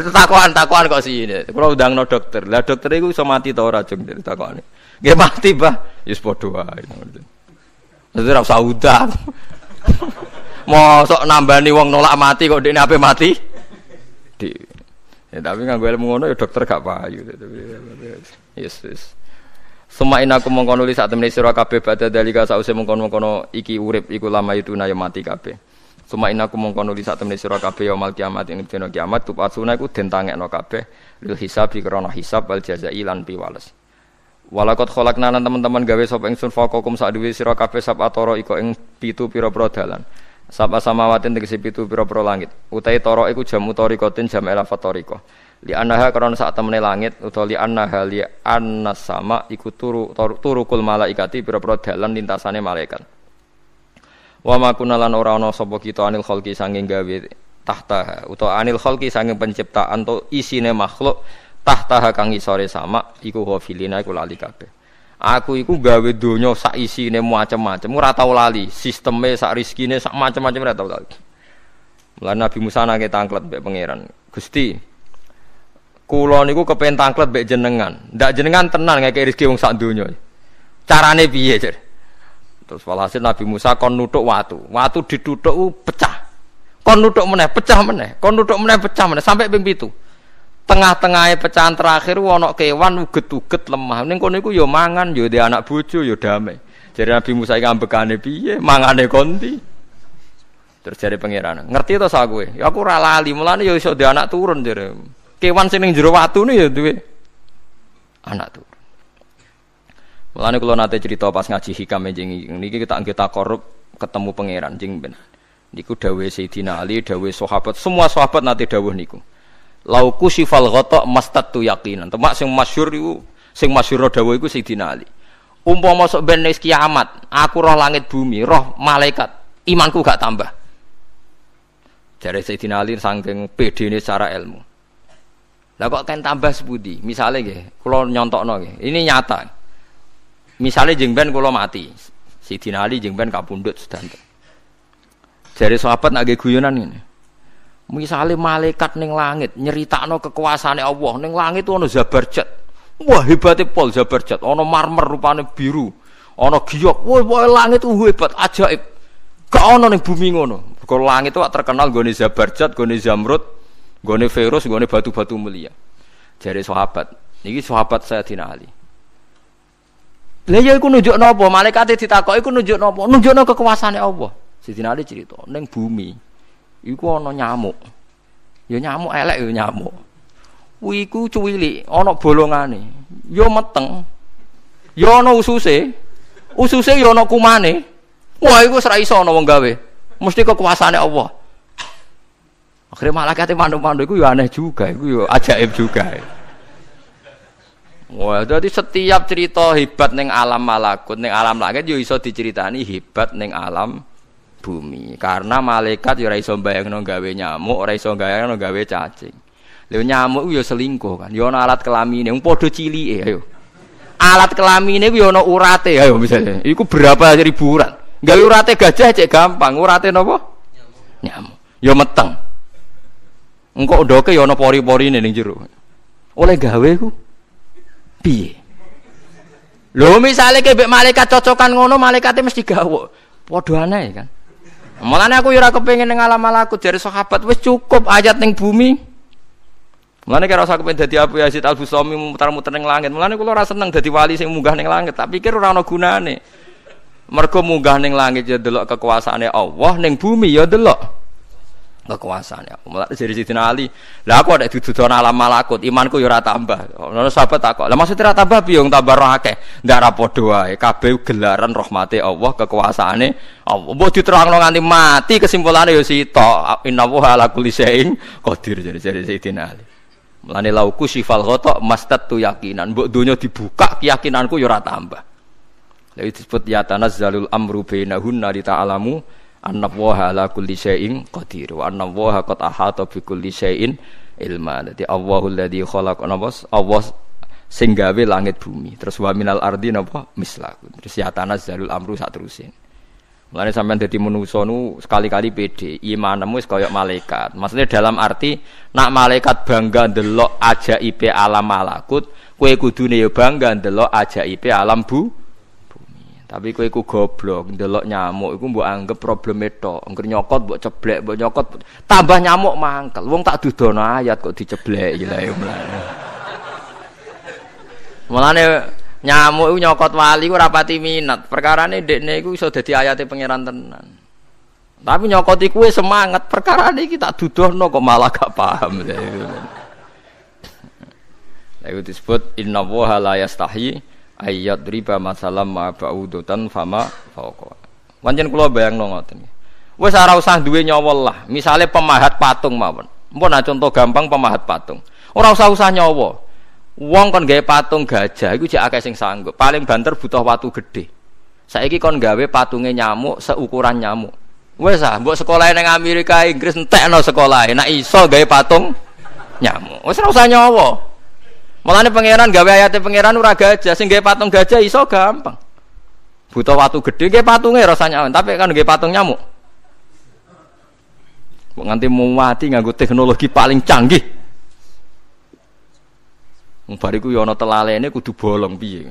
Takokan kok sine. Kula undangno dokter. Lah dokter iku iso mati ta ora jeng takokane. Nggih mati, Mbah. Ya padha wae. Dadi ora usah undang. Mosok nambani wong nolak mati kok dekne ape mati? Ya tapi nganggo ilmu ngono ya dokter gak payu. Yes. Semain aku mongkon nulis sak temene sira kabeh badha dalika sause mongkon-mongkon iki urip iku lama itu na ya mati kabeh. Semain aku mongkon nulis sak temene sira kabeh yaumul kiamat ing dina kiamat tupatsuna iku den tangekno kabeh lil hisab krana hisab wal jazai lan piwales. Walakot kholakna teman-teman gawe sapa ingsun faqakum sak duwe sira kabeh sapatara iko ing 7 pira-pira dalan. Sapa samawatin tegese 7 pira-pira langit. Utahe tara iku jam utarikatin jam elafat tarika. Li annaha karena sak temene langit utawa li annaha li annas sama iku turukul malaikati pira-pira dalan lintasane malaikat. Wa ma kunalan ora ana sapa kita anil khalqi sanging gawe tahta utawa anil khalqi sanging penciptaan to isine makhluk tahta kang isore sama iku ghafilina iku lali kabeh. Aku iku gawe donya sak isine macam-macam ora tau lali, sisteme sak rezekine sak macam-macam ora tau lali. Mulane Nabi Musa nake tanglet mbek pangeran. Gusti, kula niku kepen tanglet mbek jenengan. Ndak jenengan tenan ngeke rezeki wong sak donya. Carane piye, Jar? Terus walhasil Nabi Musa kon nuthuk watu. Watu dituthuk pecah. Kon nuthuk meneh, pecah meneh. Kon nuthuk meneh, pecah meneh sampai ping 7. Tengah-tengahe pecahan terakhir ana kewan uget-uget lemah. Ning kono iku ya mangan, ya dhe anak bojo, ya damai. Jare Nabi Musa iki ambekane piye? Mangane konti. Terus jare pangeran, "Ngerti to sak kowe? Ya aku ora lali, mulane ya iso dhe anak turun jare. Kewan sing ning jero watune ya duwe anak turun." Mulane kula nate cerita pas ngaji hikam jeneng niki kita korup ketemu pangeran jeng ben. Niku dawuhe Sayyidina Ali, dawuhe sahabat, semua sahabat nate dawuh niku. Lauku sifal ghata mastatu yaqinan. Temak sing masyhur iku, sing masyhur dawuh iku Sayyidina Ali. Umpama sok ben wis kiamat, aku roh langit bumi, roh malaikat, imanku gak tambah. Jare Sayyidina Ali saking pedene secara ilmu. Lah kok kan tambah sepundi? Misale nggih, kula nyontokno nggih. Ini nyata. Misale jeng ben kula mati. Sayyidina Ali jeng ben kapundhut sedanten. Jare sahabat nak nggih guyonan ngene. Misale malaikat ning langit nyeritakno kekuasaane Allah, ning langit ana Zabarjat. Wah, hebate pol Zabarjat, ana marmer rupane biru, ana giok. Wah, langit hebat, ajaib. Gak ana ning bumi ngono. Kok langit itu terkenal gone Zabarjat, gone Zamrud, gone Virus, gone batu-batu mulia. Jare sahabat, niki sahabat Sayyidina Ali. Lah ya iku nunjukno apa? Malaikate ditakoki iku nunjukno apa? Nunjukno kekuasaane Allah. Sayyidina Ali cerita, ning bumi iku ana nyamuk. Ya nyamuk elek ya nyamuk. Kuwi iku cuwilik, ana bolongane. Ya meteng. Ya ana ususe. Ususe ya ana kumane. Wah, iku ora iso ana wong gawe. Mesti kekuasaane Allah. Akhire malaikate mandu-mandu iku ya aneh juga, iku ya ajaib juga. Wah, jadi setiap cerita hebat ning alam malakut, ning alam langit ya iso diceritani hebat ning alam bumi, karena malaikat ya ora iso mbayangno gawe nyamuk, ora iso mbayangno gawe cacing. Lha nyamuk ku ya selingkuh kan, ya ana alat kelamine, wong padha cilike ayo. Alat kelamine ku ya ana urate ayo misalnya. Iku berapa ribuan. Gawe urate gajah cek gampang, urate napa? Nyamuk. Ya meteng. Engko ndoke ya ana pori-porine ning jero. Oleh gawe ku piye? Lho misale ke mbek malaikat cocokan ngono, malaikate mesti gawok. Padha aneh kan. Mulane aku ya ora kepengin ning alam malakut jare sahabat wis cukup ayat ning bumi. Mulane kira usah kepengin dadi Abu Yazid Al-Bustami muter-muter ning langit. Mulane kula ora seneng dadi wali sing munggah ning langit, tak pikir ora ana gunane. Mergo munggah ning langit ya delok kekuasaane Allah, ning bumi ya delok kekuasaane Allah. Mulane jare Sidina Ali, lah aku nek didudon alam malakut, imanku ya ora tambah. Ono sahabat takok, "Lah maksud ora tambah piye wong tambah roh akeh?" Ndak ra padha wae, kabeh gelaran rahmate Allah, kekuasaane Allah. Mbok diterangno nganti mati kesimpulane ya sitok. Innallaha ala kulli syai'in qadir jare Sidina Ali. Mulane lauku sifal ghata mastatu yakinan. Mbok donya dibuka keyakinanku ya ora tambah. Lha disebut ya tanazzalul amru bainahunna li ta'lamu annallaha ala kulli syai'in qadir wa annallaha qad ahata bi kulli syai'in ilma. Dadi Allahul ladzi khalaqana Allah sing gawe langit bumi. Terus wa minal ardi napa mislaku. Terus ya tanazzalul amru sak terusin. Mulane sampean dadi manusa nu sekali-kali pede, imanmu wis kaya malaikat. Maksudnya dalam arti nak malaikat bangga ndelok ajaibe alam malakut, kowe kudune ya bangga ndelok ajaibe alam bumi. Tapi kowe iku goblok, ndelok nyamuk iku mbok anggap probleme tok. Engger nyokot mbok ceblek, mbok nyokot tambah nyamuk mangkel. Wong tak dudono ayat kok dicebleki lha ya mulane. Mulane nyamuk iku nyokot wali ora pati minat. Perkarane ndekne iku iso dadi ayate pangeran tenan. Tapi nyokoti kuwe semangat, perkarane iki tak dudono kok malah gak paham. Lha iku disebut innallaha la yastahi ayat riba masalam ma ba'udutan fama fauqa. Pancen kula bayangno ngoten. Wis ora usah duwe nyawa lah. Misale pemahat patung mawon. Mpun contoh gampang pemahat patung. Ora usah nyawa. Wong kon gawe patung gajah iku jek akeh sing sanggup. Paling banter butuh watu gede. Saiki kon gawe patunge nyamuk seukuran nyamuk. Wis ah, mbok sekolah ning Amerika Inggris entekno sekolahe. Nek iso gawe patung nyamuk. Wis ora usah nyawa. Mulane pangeran gawe ayate pangeran ora gajah, sing gawe patung gajah iso gampang. Butuh watu gede gawe patunge rasanya, tapi kan gawe patung nyamuk. Kok nganti mati nganggo teknologi paling canggih. Wong bariku ya ana telalene kudu bolong piye.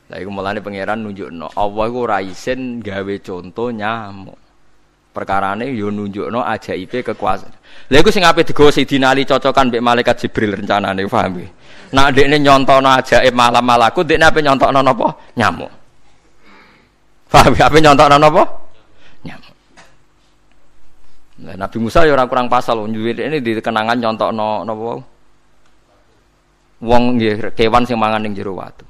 Lah iku mulane pangeran nunjukno Allah iku ora isin gawe conto nyamuk. Perkarane yo nunjukno ajaibe kekuasaan. Lha iku sing ape digawa Sidina Ali cocokan mbek malaikat Jibril rencanane paham nggih. Nek ndekne nyontono ajaib malam malaku, ndekne ape nyontokno napa? Nyamuk. Paham ya ape nyontokno napa? Nyamuk. Nah, Nabi Musa ya ora kurang pasal ini di kenangan nyontokno napa wau. Wong nggih kewan sing mangan ning jero watu.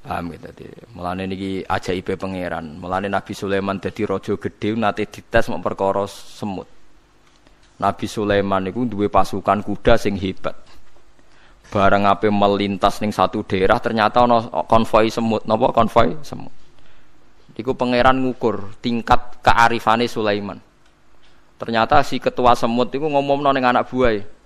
Paham gitu tadi. Mulane niki ajaibe pangeran. Mulane Nabi Sulaiman dadi raja gedhe nate dites mok perkara semut. Nabi Sulaiman niku duwe pasukan kuda sing hebat. Bareng ape melintas ning satu daerah ternyata ana konvoi semut. Napa konvoi semut? Iku pangeran ngukur tingkat kearifane Sulaiman. Ternyata si ketua semut iku ngomongno ning anak buahe.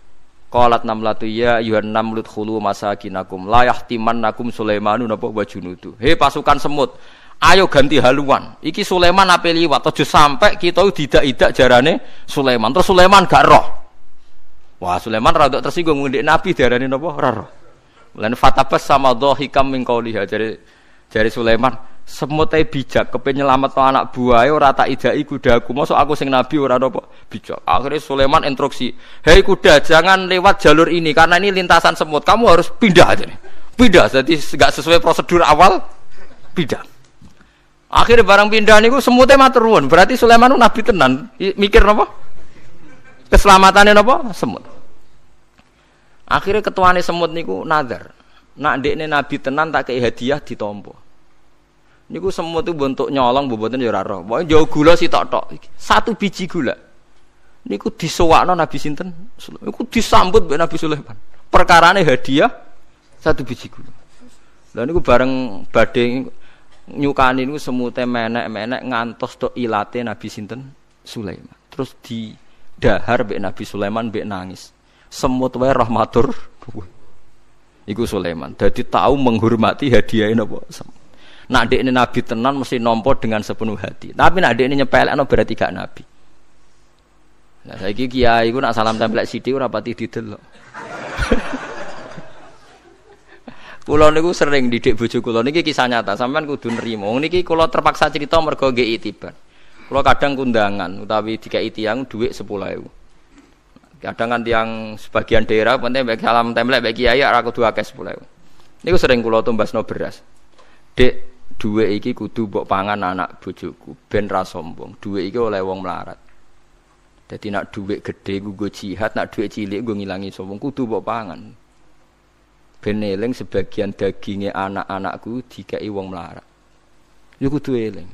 Qalat namlatu ya ayyuhan namlut khulu masakinakum la yahtimannakum Sulaimanu napa wa junudu. He pasukan semut, ayo ganti haluan. Iki Sulaiman ape liwat aja sampai kita didak-idak jarane Sulaiman. Terus Sulaiman gak roh. Wah, Sulaiman rada tersinggung ngendek nabi diarani napa ora roh. Lan fatabas sama dhahikam min qauliha jare Sulaiman, semut ae bijak kepen nyelametno anak buahe ora tak idaki kudaku. Mosok aku sing nabi ora napa bijak. Akhirnya Sulaiman instruksi, "Hei kuda, jangan lewat jalur ini karena ini lintasan semut. Kamu harus pindah aja nih." Pindah, jadi enggak sesuai prosedur awal, pindah. Akhirnya barang pindah niku semutnya matur nuwun. Berarti Sulaiman nabi tenan. Mikir napa? Keselamatan napa? Semut. Akhirnya ketuane semut niku nazar. Nak ndekne nabi tenan tak kei hadiah ditampa. Niku semut itu bentuk nyolong mboten ya ora roh. Pokoke jauh gula sitok-tok. Satu biji gula. Niku disowakno Nabi sinten? Niku disambut mbek Nabi Sulaiman. Perkarane hadiah satu biji gula. Lah niku bareng badhe nyukani niku semute menek-menek ngantos tok ilate Nabi sinten? Sulaiman. Terus didahar mbek Nabi Sulaiman mbek nangis. Semut wae rahmatur. Iku Sulaiman. Dadi tahu menghormati hadiah napa semut. Nak dekne nabi tenan mesti nampa dengan sepenuh hati. Tapi nak dekne nyepelekno berarti gak nabi. Nah saiki kiai iku nak salam tempel sithik ora pati didelok. Kula niku sering didik bojo kula niki kisah nyata, sampean kudu nrimo. Niki kula terpaksa cerita mergo nggih itibar. Kula kadang kundangan utawi dikai tiyang dhuwit 10.000. Kadang kan tiyang sebagian daerah penting baik salam templek baik kiai ora kudu akeh 10.000. Niku sering kula tumbasno beras. Dek, dhuwit iki kudu mbok pangan anak bojoku ben ra sombong. Dhuwit iki oleh wong melarat. Dadi nak dhuwit gedhe nggo jihad, nak dhuwit cilik nggo ngilangi sombong kudu mbok pangan. Ben eling sebagian daginge anak-anakku dikai wong melarat. Yo kudu eling.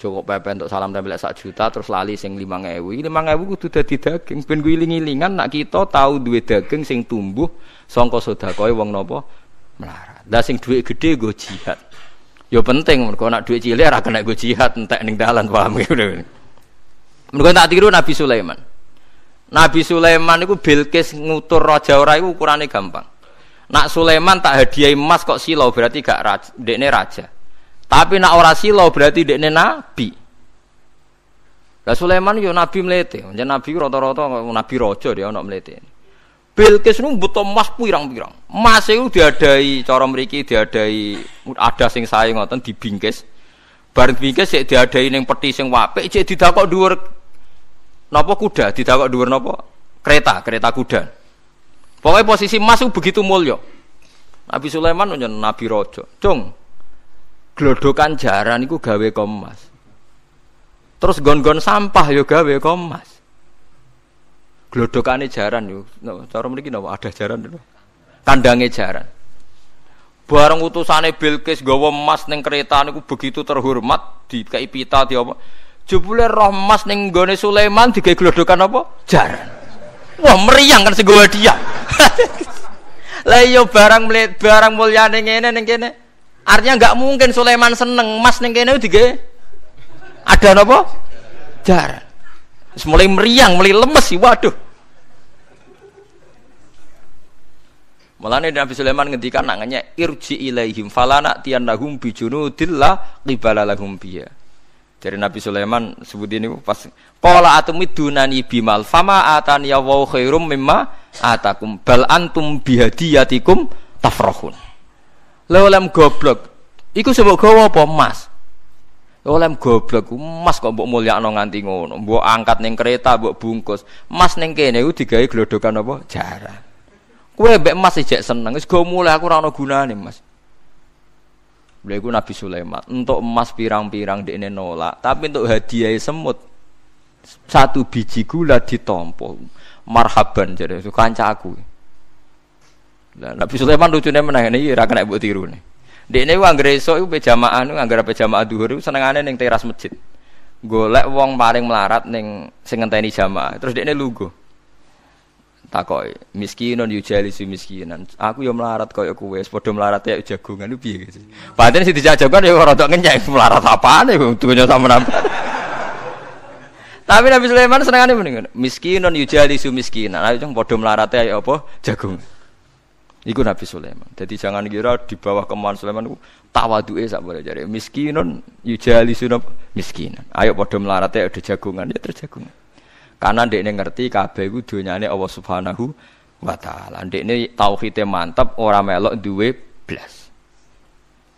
Joko pepe untuk salam tempel 1 juta terus lali sing 5.000. 5.000 kudu dadi daging ben ku iling-ilingan nak kita tahu duwe daging sing tumbuh saka sedekahe wong napa melarat. Lah sing dhuwit gedhe nggo jihad. Yo penting mergo nak dhuwit cilik ora kena nggo jihad entek ning dalan paham ngene. Mergo tak tiru Nabi Sulaiman. Nabi Sulaiman iku Bilqis ngutur raja ora iku ukurane gampang. Nak Sulaiman tak hadiah emas kok silau berarti gak raja, dekne raja. Tapi nak ora silau berarti dekne nabi. Lah Sulaiman yo nabi mlete, jan nabi rata-rata nabi raja dia ana mlete. Bilqis nu butuh emas pirang-pirang. Emas iku diadai cara mriki diadai ada sing sae ngoten dibingkis. Bareng bingkis sik diadai ning peti sing apik cek didakok dhuwur napa kuda, didakok dhuwur napa kereta kuda. Pokoknya posisi emas itu begitu mulia. Nabi Sulaiman nyen nabi raja. Cung. Glodokan jaran iku gawe emas. Terus gon-gon sampah yo gawe emas. Glodokane jaran yo. Cara mriki napa ada jaran lho. Kandange jaran. Bareng utusane Bilqis gawa emas ning kereta niku begitu terhormat, dikai pita di apa. Jebule roh emas ning gone Sulaiman digawe glodokan apa? Jaran. Wah meriang kan sing gawe dia. Lah iya barang mulyane ngene ning kene. Artinya enggak mungkin Sulaiman seneng emas ning kene digawe ada napa? Jaran. Wis mulai meriang, mulai lemes sih waduh. Mulane Nabi Sulaiman ngendikan nak ngenyek irji ilaihim falana tiyannahum bijunudillah qibala lahum biya. Dari Nabi Sulaiman sebut ini pas qala atumidunani bimal fama atani ya wa khairum mimma atakum bal antum bihadiyatikum tafrahun. Lelem goblok iku sebab gawa apa emas? Lelem goblok emas kok mbok mulyakno nganti ngono, mbok angkat ning kereta mbok bungkus. Emas ning kene iku digawe glodokan apa? Jaran. Kowe mbek emas ijek seneng wis go mulih aku ora ana gunane, Mas. Lha iku Nabi Sulaiman, untuk emas pirang-pirang dekne nolak, tapi untuk hadiah semut 1 biji gula ditampa. Marhaban jare kancaku. Lah Nabi Sulaiman lucune meneh iki ora kena mbok tirune. Dekne ku anggere esuk iku pejamaah niku anggere pejamaah zuhur iku senengane ning teras masjid. Golek wong paling melarat ning sing ngenteni jamaah. Terus dekne lungguh. Takoki, miskinun yujalisu miskinan. Aku yo melarat kaya kowe, padha melarat ya jagongan ku piye gitu. Padahal sing dijajakan yo rada ngenyek melarat apane dunya sampean. Tapi Nabi Sulaiman senengane mendingan miskinun yujalisu miskinan. Ayo padha melarat ya apa jagung. Iku Nabi Sulaiman. Jadi jangan kira di bawah kemauan Sulaiman ku tawaduke sak boleh jare. Miskinun yujalisu miskinan. Ayo padha melarat ya ada jagongan ya terjagungan. Karena ndekne ngerti kabeh iku donyane Allah Subhanahu wa taala. Ndekne tauhide mantep ora melok duwe blas.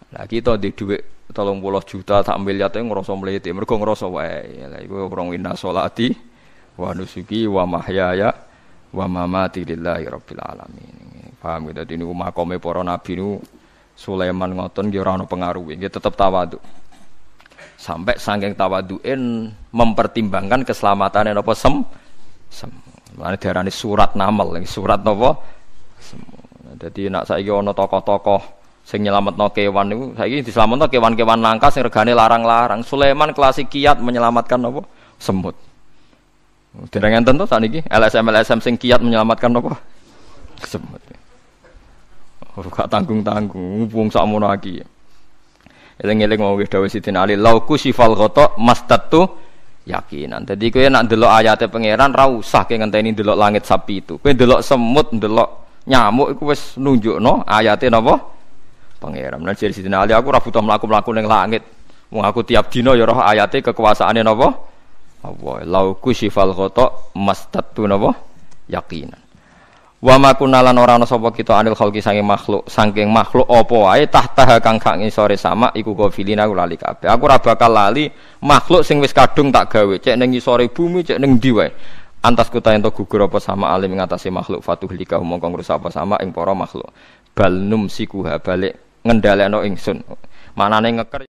Lah kita ndek dhuwit 30 juta sak miliar e ngrasa mlete, mergo ngrasa wae. Lah iku orang winna sholati wa nusuki wa mahyaya wa mamati lillahi rabbil alamin. Paham gitu niku makome para nabi niku Sulaiman ngoten nggih ora ana pengaruhe, nggih tetep tawadhu. Sampai saking tawaduin mempertimbangkan keselamatan napa Mane diarani surat namel, surat napa? Dadi nek saiki ana tokoh-tokoh sing nyelametno kewan niku, saiki diselametno kewan-kewan langka sing regane larang-larang. Sulaiman klasik kiat menyelamatkan napa? Semut. Dereng enten to sakniki LSM sing kiat menyelamatkan napa? Semut. Ora gak tanggung-tanggung, wong sakmono iki. Eling-eling wong wis dawuh Sidin Ali lauku sifal ghata mastatu yakinan. Dadi kowe nek ndelok ayate pangeran ra usah ke ngenteni ndelok langit sapi itu. Kowe ndelok semut, ndelok Nyamuk iku wis nunjukno ayate napa? Pangeran. Lan jare Sidina Ali aku ora butuh mlaku-mlaku ning langit. Wong aku tiap dina ya roh ayate kekuasaane napa? Allah. Lau kusyifal ghata mastatu napa? Yaqinan. Wa ma kunalan ora ana sapa kita anil khalqi saking makhluk apa wae tahta kang kang isore sama iku gofilina lali kabeh. Aku ora bakal lali makhluk sing wis kadung tak gawe, cek ning isore bumi, cek ning ndi wae. Antas kuta ento gugur apa sama alim ngatasi makhluk fatuhlika mongko ngrusak apa sama ing para makhluk. Bal numsikuha balik ngendhalekno ingsun. Manane ngeker